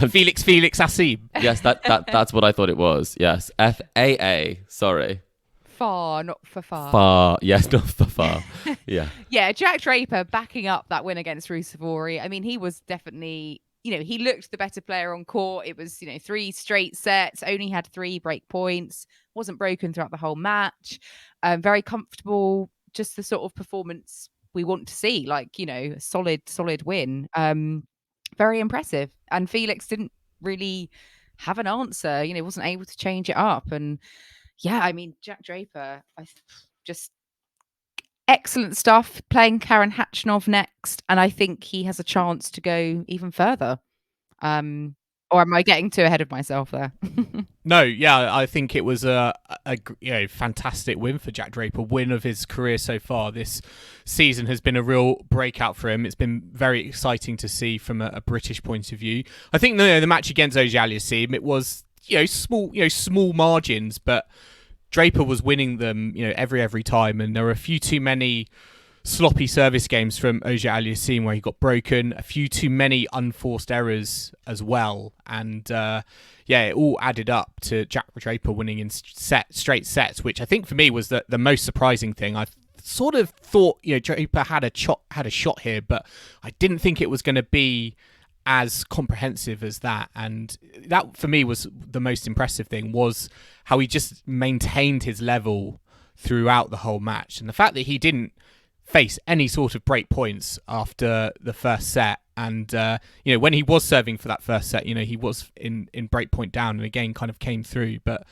Felix Assim. Yes, that's what I thought it was. Yes, FAA. Sorry. Far, not for far. Far. Yes, not for far. Yeah. Yeah, Jack Draper backing up that win against Ruusuvuori. I mean, he was definitely, he looked the better player on court. It was, 3 straight sets, only had 3 break points, wasn't broken throughout the whole match. Very comfortable, just the sort of performance we want to see, like, a solid win. Very impressive. And Felix didn't really have an answer, wasn't able to change it up. And yeah, I mean, Jack Draper, just excellent stuff, playing Karen Khachanov next, and I think he has a chance to go even further. Or am I getting too ahead of myself there? No, yeah, I think it was a fantastic win for Jack Draper, win of his career so far. This season has been a real breakout for him. It's been very exciting to see from a British point of view. I think the match against Auger-Aliassime, it was small margins, but Draper was winning them, every time, and there were a few too many sloppy service games from Auger-Aliassime where he got broken, a few too many unforced errors as well, and it all added up to Jack Draper winning in straight sets, which I think for me was the most surprising thing. I sort of thought Draper had a shot here, but I didn't think it was going to be as comprehensive as that. And that for me was the most impressive thing, was how he just maintained his level throughout the whole match, and the fact that he didn't face any sort of break points after the first set. And when he was serving for that first set, he was in break point down and again kind of came through, but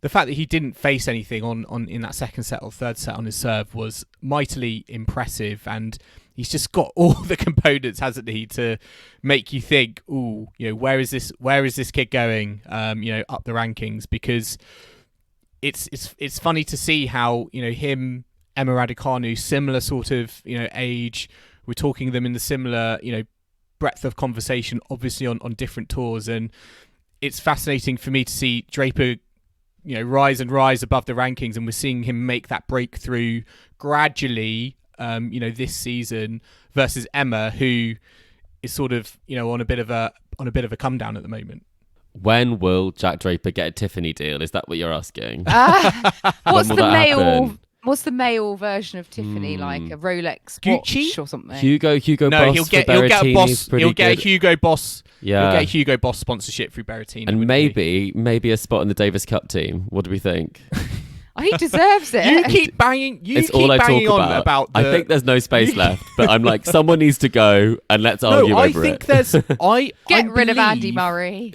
the fact that he didn't face anything on in that second set or third set on his serve was mightily impressive. And he's just got all the components, hasn't he, to make you think, ooh, where is this kid going, up the rankings? Because it's funny to see how, him, Emma Raducanu, similar sort of, age. We're talking them in the similar, breadth of conversation, obviously on different tours. And it's fascinating for me to see Draper, rise and rise above the rankings, and we're seeing him make that breakthrough gradually, this season, versus Emma, who is sort of, on a bit of a come down at the moment. When will Jack Draper get a Tiffany deal? Is that what you're asking? What's the male version of Tiffany, like a Rolex watch or something? Hugo no, Boss. He'll get a Boss. He'll get a Hugo Boss. Yeah. He'll get a Hugo Boss sponsorship through Berrettini. And maybe a spot in the Davis Cup team. What do we think? Oh, he deserves it. You keep banging. It's all I talk about. I think there's no space left, but I'm like, someone needs to go, and let's argue over it. I think there's. Get rid of Andy Murray.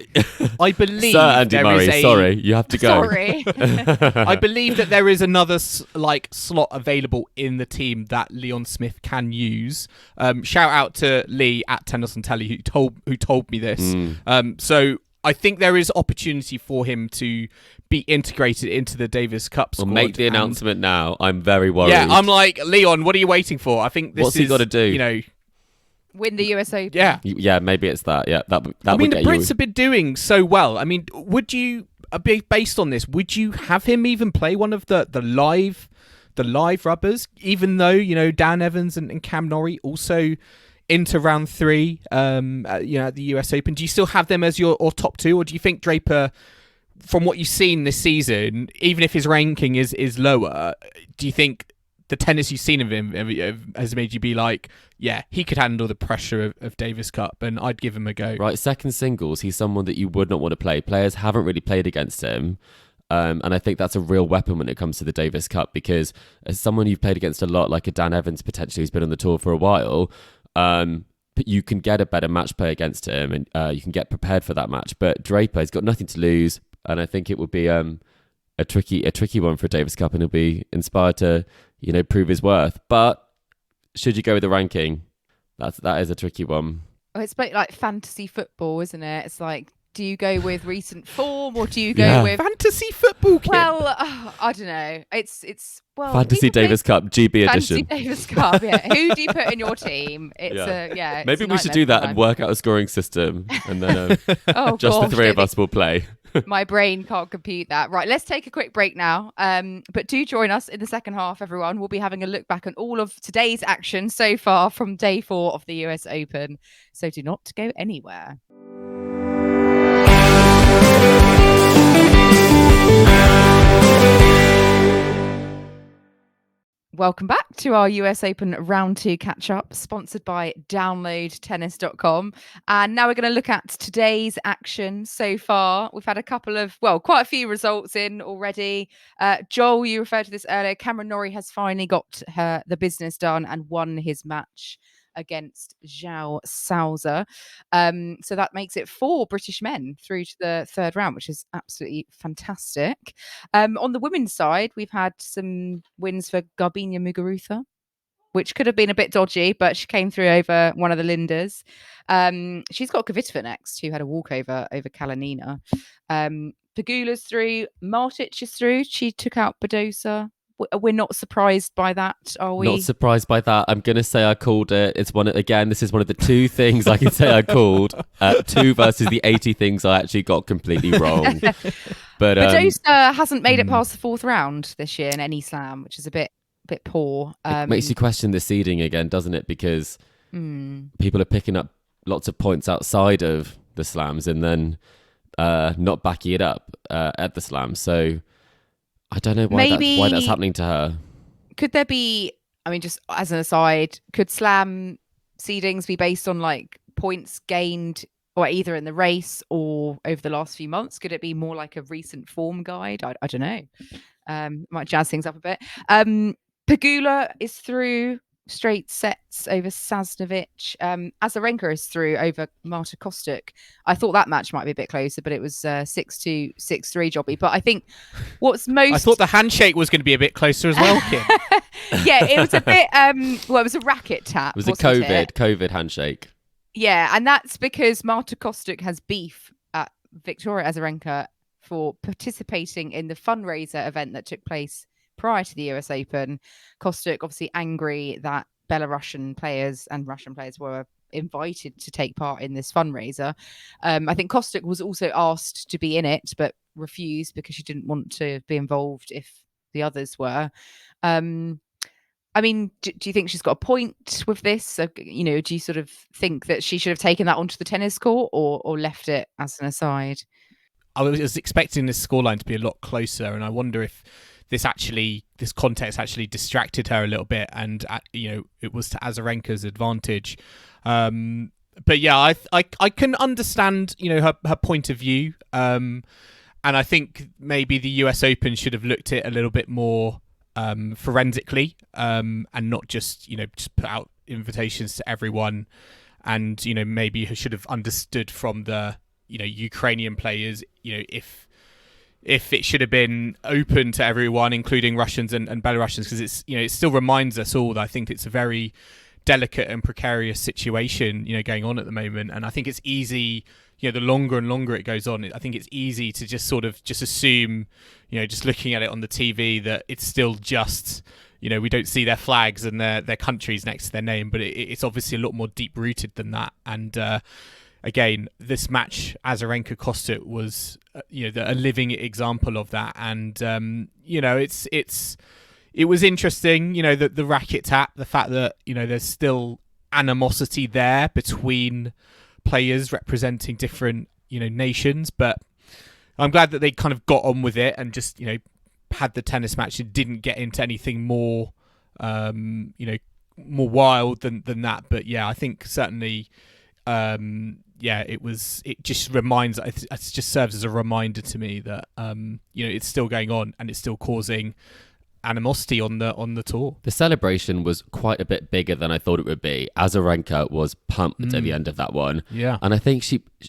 I believe Sir Andy Murray. Sorry, you have to go. Sorry. I believe that there is another slot available in the team that Leon Smith can use. Shout out to Lee at Tennyson Telly who told me this. So I think there is opportunity for him to be integrated into the Davis Cup squad. Well, make the announcement now. I'm very worried. Yeah, I'm like, Leon, what are you waiting for? I think this What's he got to do? Win the US Open. Yeah, maybe it's that. Yeah, that I mean, would the get Brits have been doing so well. I mean, would you, based on this, would you have him even play one of the live rubbers? Even though Dan Evans and Cam Norrie also into round 3, at the US Open, do you still have them as your top 2, or do you think Draper, from what you've seen this season, even if his ranking is lower, do you think the tennis you've seen of him has made you be like, yeah, he could handle the pressure of Davis Cup, and I'd give him a go? Right, second singles, he's someone that you would not want to play. Players haven't really played against him. And I think that's a real weapon when it comes to the Davis Cup, because as someone you've played against a lot, like a Dan Evans potentially, who's been on the tour for a while, but you can get a better match play against him, and you can get prepared for that match. But Draper has got nothing to lose, and I think it would be a tricky one for a Davis Cup, and he'll be inspired to prove his worth. But should you go with the ranking? That is a tricky one. Oh, it's like fantasy football, isn't it? It's like, do you go with recent form, or do you go with fantasy football? Kim? Well, I don't know. It's Fantasy Davis Cup GB edition. Fantasy Davis Cup. Yeah. Who do you put in your team? It's Maybe we should do that and work out a scoring system, and then just the 3 of us will play. My brain can't compute that. Right, let's take a quick break now. But do join us in the second half, everyone. We'll be having a look back on all of today's action so far from day 4 of the US Open. So do not go anywhere. Welcome back to our US Open Round 2 catch-up, sponsored by downloadtennis.com. And now we're going to look at today's action so far. We've had quite a few results in already. Joel, you referred to this earlier. Cameron Norrie has finally got the business done and won his match against João Sousa. So that makes it 4 British men through to the third round, which is absolutely fantastic. On the women's side, we've had some wins for Garbina Muguruza, which could have been a bit dodgy, but she came through over one of the Lindas. She's got Kvitova next, who had a walkover over Kalinina. Pegula's through. Martic is through. She took out Badosa. We're not surprised by that, are we? Not surprised by that. I'm going to say I called it. This is one of the 2 things I can say I called. 2 versus the 80 things I actually got completely wrong. But Badosa hasn't made it past the 4th round this year in any slam, which is a bit poor. It makes you question the seeding again, doesn't it? Because people are picking up lots of points outside of the slams and then not backing it up at the slams. So I don't know why that's happening to her. Could there be, just as an aside, could slam seedings be based on like points gained or either in the race or over the last few months? Could it be more like a recent form guide? I don't know. Might jazz things up a bit. Pegula is through straight sets over Sasnovic. Azarenka is through over Marta Kostyuk. I thought that match might be a bit closer, but it was 6-2, 6-3 jobby. But I think what's most... I thought the handshake was going to be a bit closer as well, Kim. Yeah, it was a bit... it was a racket tap. It was a COVID handshake. Yeah, and that's because Marta Kostyuk has beef at Victoria Azarenka for participating in the fundraiser event that took place prior to the US Open. Kostyuk obviously angry that Belarusian players and Russian players were invited to take part in this fundraiser. I think Kostyuk was also asked to be in it, but refused because she didn't want to be involved if the others were. Do you think she's got a point with this? So, do you sort of think that she should have taken that onto the tennis court or left it as an aside? I was expecting this scoreline to be a lot closer, and I wonder if this context actually distracted her a little bit, and it was to Azarenka's advantage. But yeah, I can understand her point of view, and I think maybe the US Open should have looked at it a little bit more forensically, and not just put out invitations to everyone, and maybe should have understood from the Ukrainian players if it should have been open to everyone, including Russians and Belarusians, because it's it still reminds us all that I think it's a very delicate and precarious situation going on at the moment. And I think it's easy, the longer and longer it goes on, I think it's easy to just sort of just assume, just looking at it on the TV, that it's still just we don't see their flags and their countries next to their name, but it's obviously a lot more deep rooted than that. And again, this match, Azarenka Kostyuk, was a living example of that. And it was interesting, the racket tap, the fact that there's still animosity there between players representing different nations. But I'm glad that they kind of got on with it and just had the tennis match and didn't get into anything more more wild than that. But yeah, I think certainly. It just serves as a reminder to me that it's still going on and it's still causing animosity on the tour. The celebration was quite a bit bigger than I thought it would be. Azarenka was pumped at the end of that one. Yeah. And I think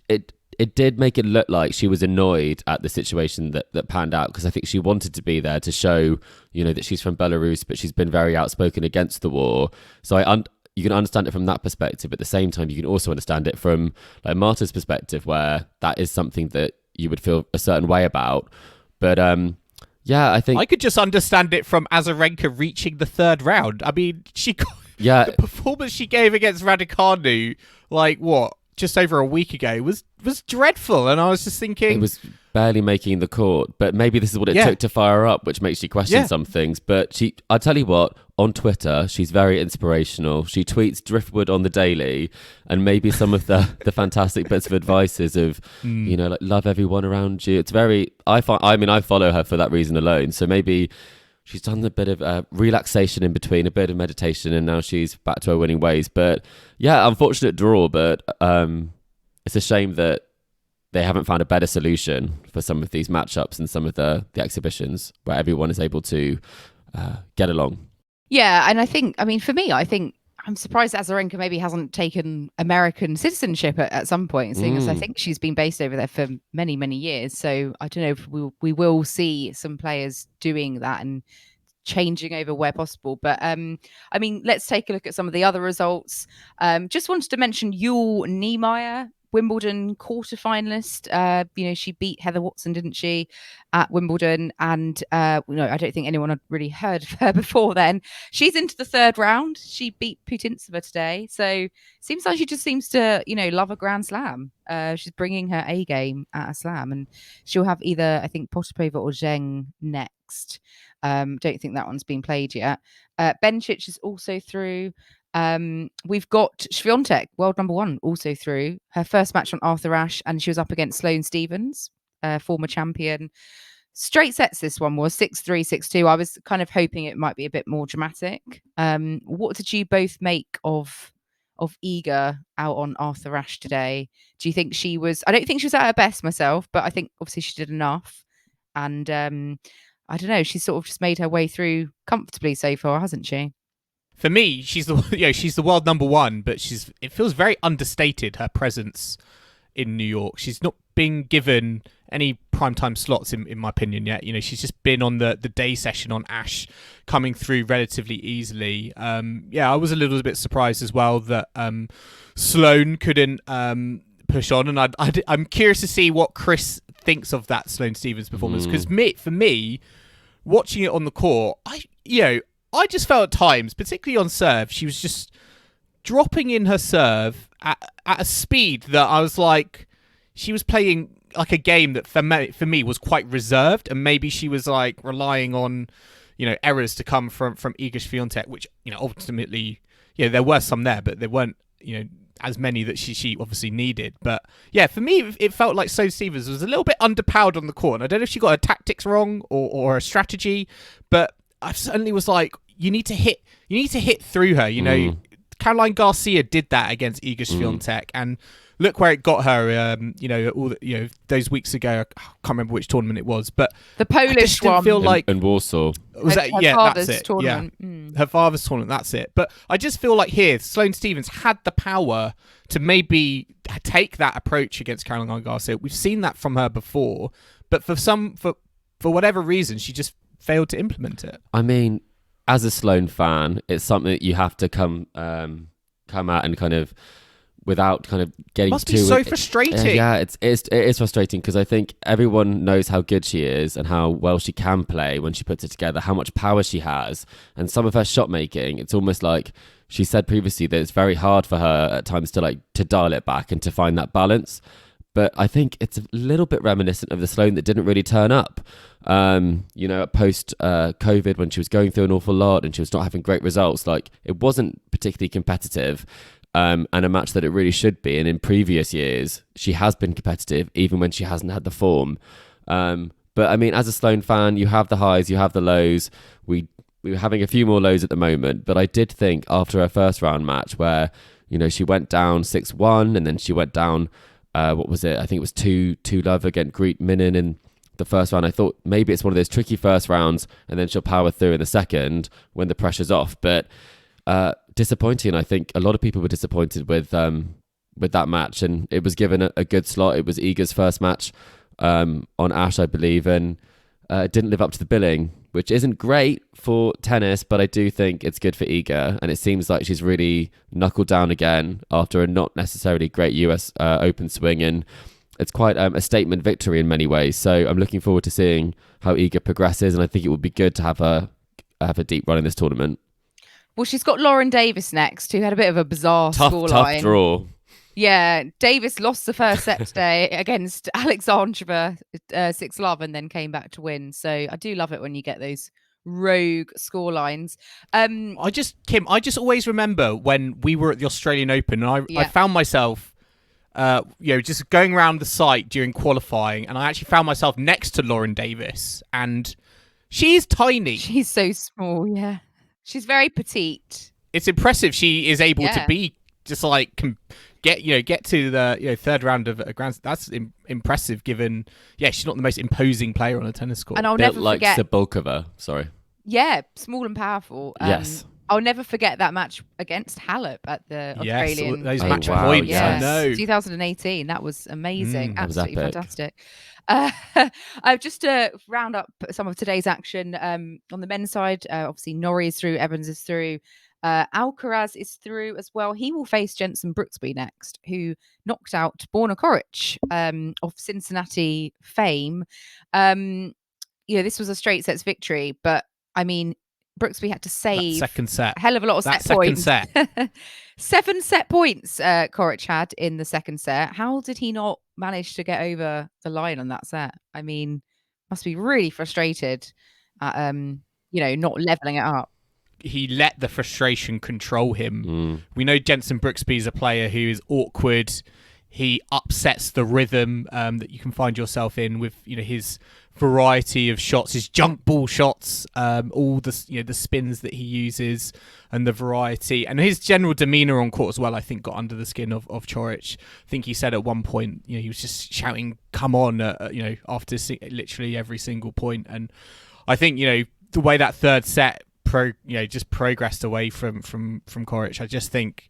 it did make it look like she was annoyed at the situation that panned out, because I think she wanted to be there to show, that she's from Belarus, but she's been very outspoken against the war. So you can understand it from that perspective. At the same time, you can also understand it from like Marta's perspective, where that is something that you would feel a certain way about. But I think I could just understand it from Azarenka reaching the third round. I mean, the performance she gave against Raducanu, like what? just over a week ago was dreadful, and I was just thinking it was barely making the court, but maybe this is what it took to fire her up, which makes you question some things. But I tell you what, on Twitter, she's very inspirational. She tweets driftwood on the daily, and maybe some of the fantastic bits of advices of, like love everyone around you. It's very, I follow her for that reason alone. So maybe she's done a bit of relaxation in between, a bit of meditation, and now she's back to her winning ways. But yeah, unfortunate draw, but it's a shame that they haven't found a better solution for some of these matchups and some of the exhibitions where everyone is able to get along. Yeah, and for me, I think I'm surprised Azarenka maybe hasn't taken American citizenship at some point, seeing as I think she's been based over there for many, many years. So I don't know if we will see some players doing that and changing over where possible. But let's take a look at some of the other results. Just wanted to mention Yul Niemeyer, Wimbledon quarterfinalist. She beat Heather Watson, didn't she, at Wimbledon? And I don't think anyone had really heard of her before then. She's into the third round. She beat Putintseva today. So seems like she just seems to, love a Grand Slam. She's bringing her A game at a slam, and she'll have either, I think, Potapova or Zheng next. Don't think that one's been played yet. Bencic is also through. We've got Swiatek, world number 1, also through. Her first match on Arthur Ashe, and she was up against Sloane Stephens, former champion. Straight sets this one was 6-3, 6-2. I was kind of hoping it might be a bit more dramatic. What did you both make of Iga out on Arthur Ashe today? Do you think she was... I don't think she was at her best myself, but I think obviously she did enough. And I don't know, she's sort of just made her way through comfortably so far, hasn't she? For me, she's the world number 1, but it feels very understated, her presence in New York. She's not been given any primetime slots in my opinion yet. She's just been on the day session on Ashe, coming through relatively easily. I was a little bit surprised as well that Sloane couldn't push on, and I'm curious to see what Chris thinks of that Sloane Stephens performance, because for me, watching it on the court, I just felt at times, particularly on serve, she was just dropping in her serve at a speed that I was like, she was playing like a game that for me was quite reserved, and maybe she was like relying on, errors to come from Iga Swiatek, which, ultimately, there were some there, but there weren't, as many that she obviously needed. But yeah, for me, it felt like Sloane Stephens was a little bit underpowered on the court. And I don't know if she got her tactics wrong or her strategy, but I certainly was like, you need to hit through her. Caroline Garcia did that against Iga Swiatek, and look where it got her. Those weeks ago, I can't remember which tournament it was, but the Polish one. Feel like in Warsaw. Was that? Yeah, that's it. Tournament. Yeah, her father's tournament. That's it. But I just feel like here, Sloane Stephens had the power to maybe take that approach against Caroline Garcia. We've seen that from her before, but for whatever reason, she just failed to implement it. I mean, as a Sloane fan, it's something that you have to come out and kind of, without kind of getting must be so frustrating. Yeah, it is frustrating, because I think everyone knows how good she is and how well she can play when she puts it together, how much power she has, and some of her shot making. It's almost like she said previously that it's very hard for her at times to dial it back and to find that balance. But I think it's a little bit reminiscent of the Sloane that didn't really turn up, post COVID, when she was going through an awful lot and she was not having great results. Like, it wasn't particularly competitive, and a match that it really should be. And in previous years, she has been competitive, even when she hasn't had the form. But I mean, as a Sloane fan, you have the highs, you have the lows. We were having a few more lows at the moment, but I did think after her first round match where, she went down 6-1 and then she went down, what was it? I think it was 2-love against Greet Minin in the first round. I thought maybe it's one of those tricky first rounds and then she'll power through in the second when the pressure's off. But disappointing. I think a lot of people were disappointed with that match, and it was given a good slot. It was Iga's first match on Ashe, I believe, and it didn't live up to the billing, which isn't great for tennis, but I do think it's good for Iga, and it seems like she's really knuckled down again after a not necessarily great US Open swing, and it's quite a statement victory in many ways. So I'm looking forward to seeing how Iga progresses, and I think it would be good to have a deep run in this tournament. Well, she's got Lauren Davis next, who had a bit of a bizarre scoreline. Tough draw. Yeah, Davis lost the first set today against Alexandra 6-love and then came back to win. So I do love it when you get those rogue score lines. I just always remember when we were at the Australian Open, and I Yeah. found myself, just going around the site during qualifying, and I actually found myself next to Lauren Davis, and she is tiny. She's so small, yeah. She's very petite. It's impressive she is able to Yeah. be just like get to the third round of a Grand. That's impressive, given she's not the most imposing player on a tennis court. And I'll Built never like forget. Sabulkova. Sorry. Yeah, small and powerful. Yes. I'll never forget that match against Halep at the Australian. Those Oh, match wow, points. yes. I know. 2018. That was amazing. that was Absolutely epic. fantastic. Just to round up some of today's action on the men's side, obviously Norrie is through, Evans is through, Alcaraz is through as well. He will face Jenson Brooksby next, who knocked out Borna Coric of Cincinnati fame. This was a straight sets victory, but I mean, Brooksby had to That save second set. a hell of a lot of That set points. second 7 set points Coric had in the second set. How did he not manage to get over the line on that set? I mean, must be really frustrated at not leveling it up. He let the frustration control him. We know Jenson Brooksby is a player who is awkward. He upsets the rhythm that you can find yourself in with his variety of shots, his junk ball shots, all the the spins that he uses, and the variety, and his general demeanor on court as well. I think got under the skin of Coric. I think he said at one point, he was just shouting "Come on!" After literally every single point. And I think the way that third set just progressed away from Coric. I just think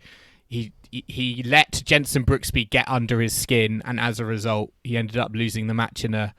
he let Jenson Brooksby get under his skin, and as a result, he ended up losing the match in a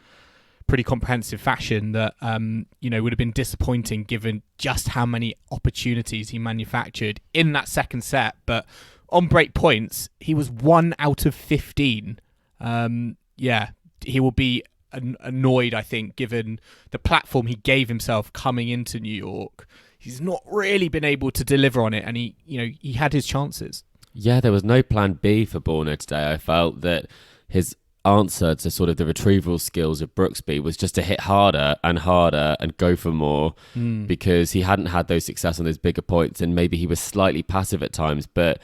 pretty comprehensive fashion that would have been disappointing given just how many opportunities he manufactured in that second set. But on break points, he was 1 out of 15. He will be annoyed, I think, given the platform he gave himself coming into New York. He's not really been able to deliver on it, and he had his chances. Yeah, there was no plan B for Borna today. I felt that his answer to sort of the retrieval skills of Brooksby was just to hit harder and harder and go for more, because he hadn't had those success on those bigger points, and maybe he was slightly passive at times, but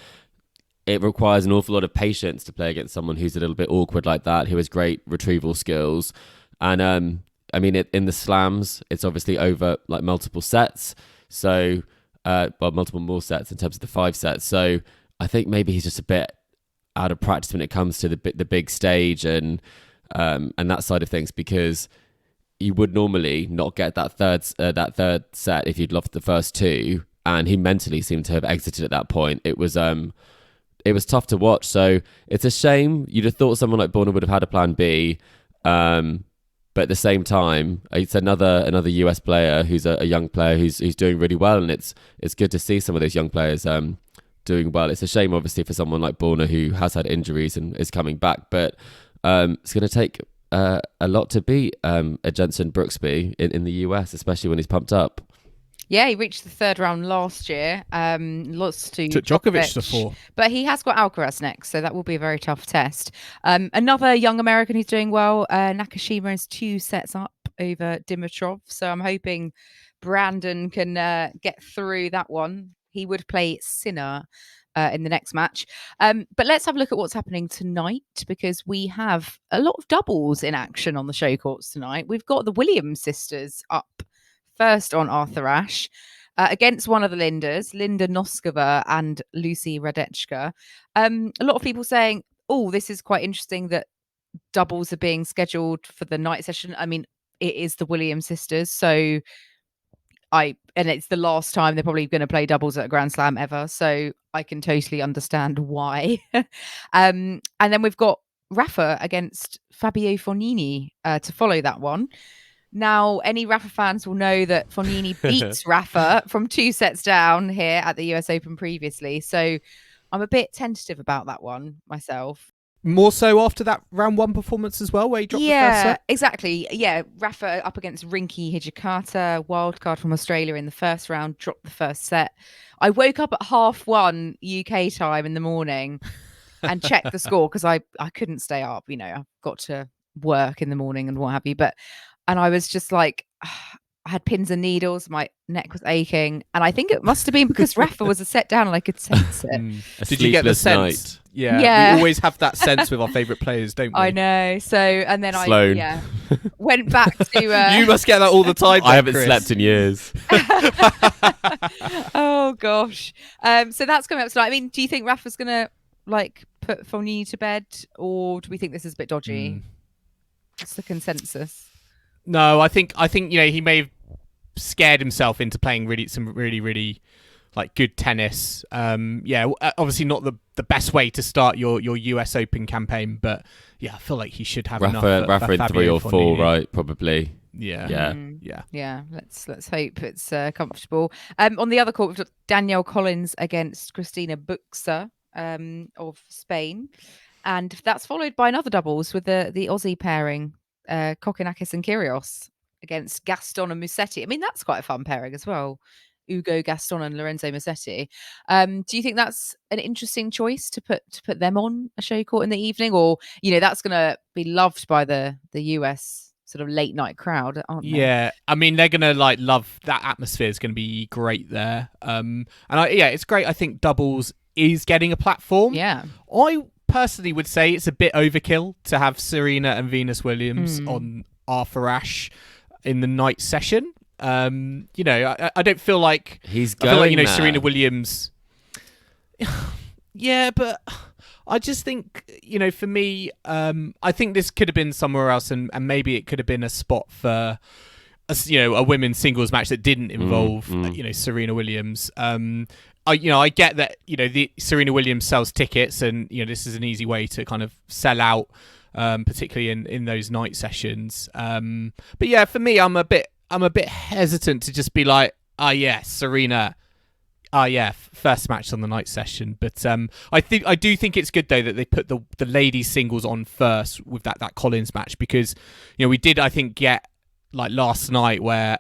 it requires an awful lot of patience to play against someone who's a little bit awkward like that, who has great retrieval skills. And in the slams, it's obviously over like multiple sets, so multiple more sets in terms of the 5 sets. So I think maybe he's just a bit out of practice when it comes to the big stage and that side of things, because you would normally not get that third set if you'd lost the first 2, and he mentally seemed to have exited at that point. It was tough to watch, so it's a shame. You'd have thought someone like Borna would have had a plan B, but at the same time, it's another US player who's a young player who's doing really well, and it's good to see some of those young players doing well. It's a shame, obviously, for someone like Borna who has had injuries and is coming back, but it's going to take a lot to beat a Jenson Brooksby in the US, especially when he's pumped up. Yeah, he reached the third round last year. Lost to Took Djokovic to 4. But he has got Alcaraz next, so that will be a very tough test. Another young American who's doing well, Nakashima, is 2 sets up over Dimitrov. So I'm hoping Brandon can get through that one. He would play Sinner in the next match. But let's have a look at what's happening tonight, because we have a lot of doubles in action on the show courts tonight. We've got the Williams sisters up first on Arthur Ashe against one of the Lindas, Linda Noskova and Lucy Radechka. A lot of people saying, oh, this is quite interesting that doubles are being scheduled for the night session. I mean, it is the Williams sisters, so and it's the last time they're probably going to play doubles at a Grand Slam ever, so I can totally understand why. And then we've got Rafa against Fabio Fognini to follow that one. Now, any Rafa fans will know that Fognini beats Rafa from 2 sets down here at the US Open previously. So I'm a bit tentative about that one myself. More so after that round 1 performance as well, where he dropped the first set? Exactly. Yeah, Rafa up against Rinky Hijikata, wildcard from Australia in the first round, dropped the first set. I woke up at 1:30 UK time in the morning and check the score because I couldn't stay up. You know, I've got to work in the morning and what have you. And I was just like, I had pins and needles. My neck was aching, and I think it must have been because Rafa was a set down and I could sense it. Did you get the sense? Night. Yeah, we always have that sense with our favourite players, don't we? I know. So, and then Sloane. I went back to. You must get that all the time. I haven't Chris. slept in years. Oh gosh. So that's coming up tonight. I mean, do you think Rafa's gonna like put Fognini to bed, or do we think this is a bit dodgy? What's the consensus? No, I think he may have scared himself into playing some really like good tennis. Obviously not the best way to start your US Open campaign, but yeah, I feel like he should have enough. Rafa in 3 or 4, Fognini. right? Probably. Yeah. Let's hope it's comfortable. On the other court, we've got Danielle Collins against Christina Buxa of Spain, and that's followed by another doubles with the Aussie pairing, Kokkinakis and Kyrgios against Gaston and Musetti. I mean, that's quite a fun pairing as well. Ugo Gaston and Lorenzo Musetti. Do you think that's an interesting choice to put them on a show court in the evening, or that's going to be loved by the US sort of late night crowd, aren't they? Yeah, I mean they're going to love that atmosphere. Is going to be great there. It's great. I think doubles is getting a platform. Yeah, I personally would say it's a bit overkill to have Serena and Venus Williams on Arthur Ashe in the night session. I don't feel like he's going. I feel like there. Serena Williams. Yeah, but I just think for me, I think this could have been somewhere else, and maybe it could have been a spot for a women's singles match that didn't involve Serena Williams. I get that the Serena Williams sells tickets, and this is an easy way to kind of sell out, particularly in those night sessions. But yeah, for me, I'm a bit hesitant to just be like, Serena. First match on the night session. But I do think it's good though that they put the ladies singles on first with that Collins match, because we did, I think, get like last night where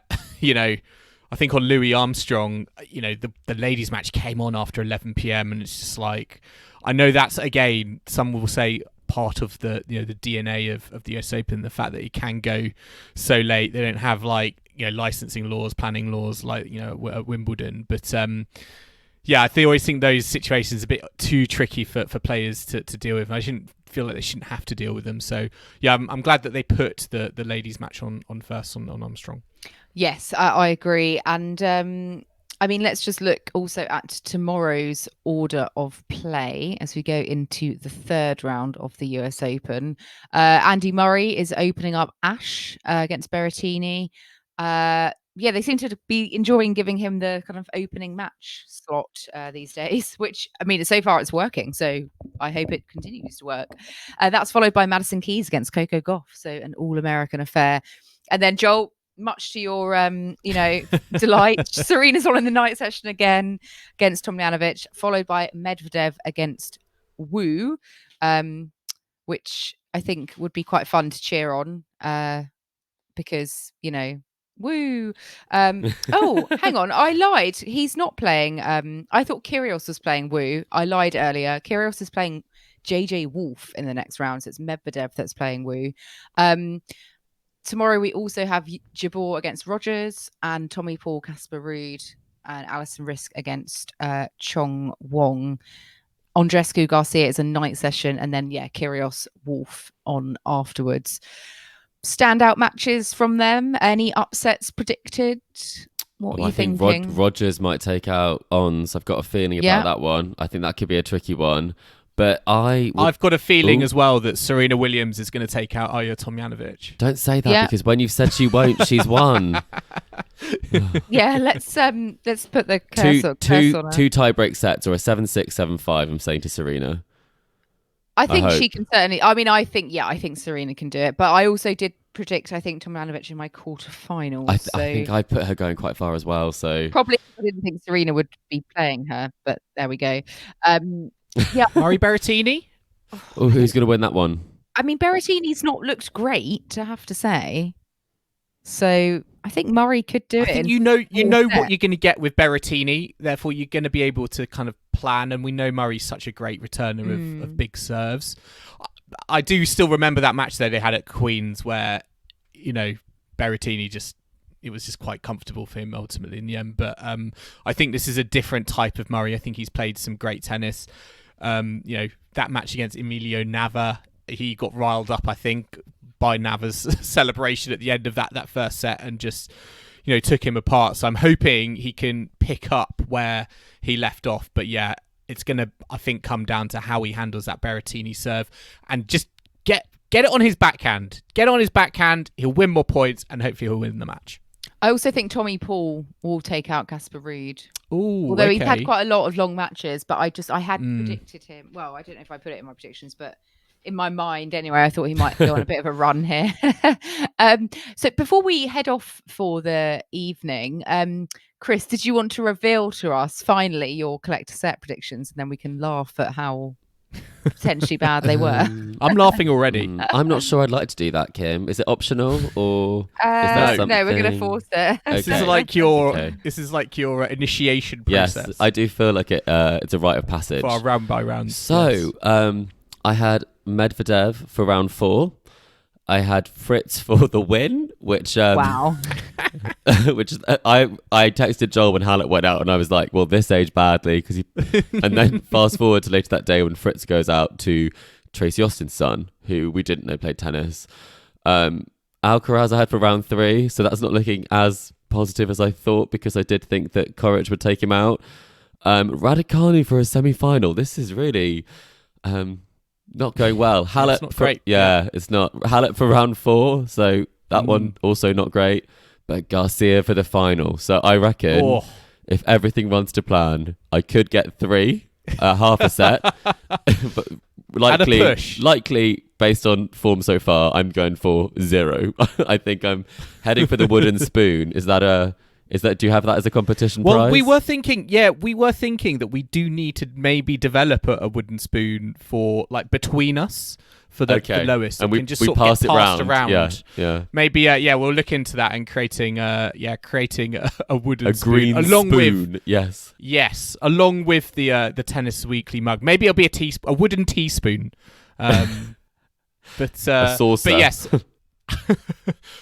I think on Louis Armstrong, the ladies match came on after 11 p.m. and it's just like, I know that's, again, some will say part of the the DNA of the US Open, the fact that it can go so late. They don't have licensing laws, planning laws like at Wimbledon, but I always think those situations are a bit too tricky for players to deal with. I shouldn't feel like they shouldn't have to deal with them. So yeah, I'm glad that they put the ladies match on first on Armstrong. Yes, I agree. And I mean, let's just look also at tomorrow's order of play as we go into the third round of the US Open. Andy Murray is opening up Ashe against Berrettini. They seem to be enjoying giving him the kind of opening match slot these days, which, I mean, so far it's working. So I hope it continues to work. That's followed by Madison Keys against Coco Gauff. So an all-American affair. And then Joel, much to your, delight, Serena's on in the night session again against Tomljanovic, followed by Medvedev against Wu, which I think would be quite fun to cheer on because, Woo. Oh, hang on. I lied. He's not playing. I thought Kyrgios was playing Wu. I lied earlier. Kyrgios is playing JJ Wolf in the next round. So it's Medvedev that's playing Wu. Tomorrow we also have Jabeur against Rogers and Tommy Paul, Casper Ruud and Alison Risk against Chong Wong. Andrescu Garcia is a night session, and then Kyrgios Wolf on afterwards. Standout matches from them? Any upsets predicted? What are you thinking? I think Rogers might take out Ons. I've got a feeling about that one. I think that could be a tricky one. But I've got a feeling as well that Serena Williams is going to take out Ajla Tomljanovic. Don't say that because when you've said she won't, she's won. Let's put the curse on her. Two tie-break sets or a 7-6, 7-5, I'm saying to Serena. I think she can certainly. I mean, I think Serena can do it. But I also did predict, I think, Tomljanovic in my quarterfinals. I think I put her going quite far as well. So probably I didn't think Serena would be playing her, but there we go. Murray Berrettini. Oh, who's going to win that one? I mean, Berrettini's not looked great, I have to say. So I think Murray could do it. You know what you're going to get with Berrettini. Therefore, you're going to be able to kind of plan, and we know Murray's such a great returner of big serves. I do still remember that match though they had at Queen's where, Berrettini it was just quite comfortable for him ultimately in the end. But I think this is a different type of Murray. I think he's played some great tennis. That match against Emilio Nava, he got riled up, I think, by Nava's celebration at the end of that first set and just, took him apart. So I'm hoping he can pick up where he left off. But yeah, it's going to, I think, come down to how he handles that Berrettini serve and just get it on his backhand. Get on his backhand. He'll win more points and hopefully he'll win the match. I also think Tommy Paul will take out Casper Ruud. Ooh, although okay. he's had quite a lot of long matches, but I had predicted him. Well, I don't know if I put it in my predictions, but in my mind anyway, I thought he might go on a bit of a run here. So before we head off for the evening, Chris, did you want to reveal to us finally your collector set predictions, and then we can laugh at how potentially bad they were? I'm laughing already. I'm not sure I'd like to do that, Kim. Is it optional or is that something? No, we're going to force it. Okay. This is like your initiation process. Yes, I do feel like it's a rite of passage. For our round by round. So, I had Medvedev for round 4. I had Fritz for the win, which wow. which I texted Joel when Hallett went out, and I was like, "Well, this aged badly," and then fast forward to later that day when Fritz goes out to Tracy Austin's son, who we didn't know played tennis. Alcaraz I had for round 3, so that's not looking as positive as I thought because I did think that Coric would take him out. Raducanu for a semi-final. This is really not going well. Hallett, not great. Yeah, it's not. Hallett for round 4, so that one also not great. But Garcia for the final. So I reckon if everything runs to plan, I could get 3, half a set. But likely based on form so far, I'm going for 0. I think I'm heading for the wooden spoon. Do you have that as a competition prize? Well, we were thinking that we do need to maybe develop a wooden spoon for like between us for the lowest, and we can just we sort pass of it get passed round. around. Yeah. Maybe we'll look into that and creating a wooden spoon green along spoon. with yes, along with the Tennis Weekly mug. Maybe it'll be a wooden teaspoon. But a saucer. But yes.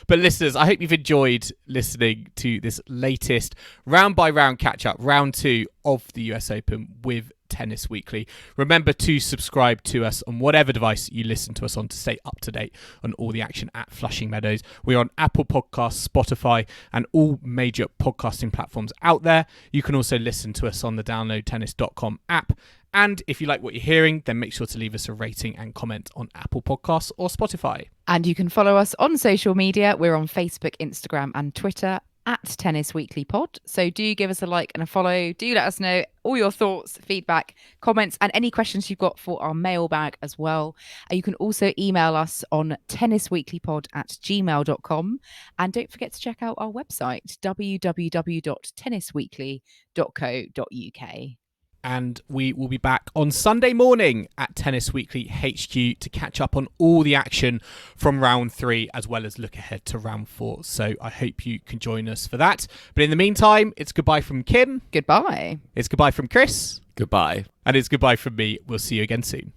But listeners, I hope you've enjoyed listening to this latest round by round catch up, round 2 of the US Open with Tennis Weekly. Remember to subscribe to us on whatever device you listen to us on to stay up to date on all the action at Flushing Meadows. We're on Apple Podcasts, Spotify, and all major podcasting platforms out there. You can also listen to us on the downloadtennis.com app. And if you like what you're hearing, then make sure to leave us a rating and comment on Apple Podcasts or Spotify. And you can follow us on social media. We're on Facebook, Instagram, and Twitter at Tennis Weekly Pod. So do give us a like and a follow. Do let us know all your thoughts, feedback, comments, and any questions you've got for our mailbag as well. You can also email us on tennisweeklypod@gmail.com. And don't forget to check out our website, www.tennisweekly.co.uk. And we will be back on Sunday morning at Tennis Weekly HQ to catch up on all the action from round 3, as well as look ahead to round 4. So I hope you can join us for that. But in the meantime, it's goodbye from Kim. Goodbye. It's goodbye from Chris. Goodbye. And it's goodbye from me. We'll see you again soon.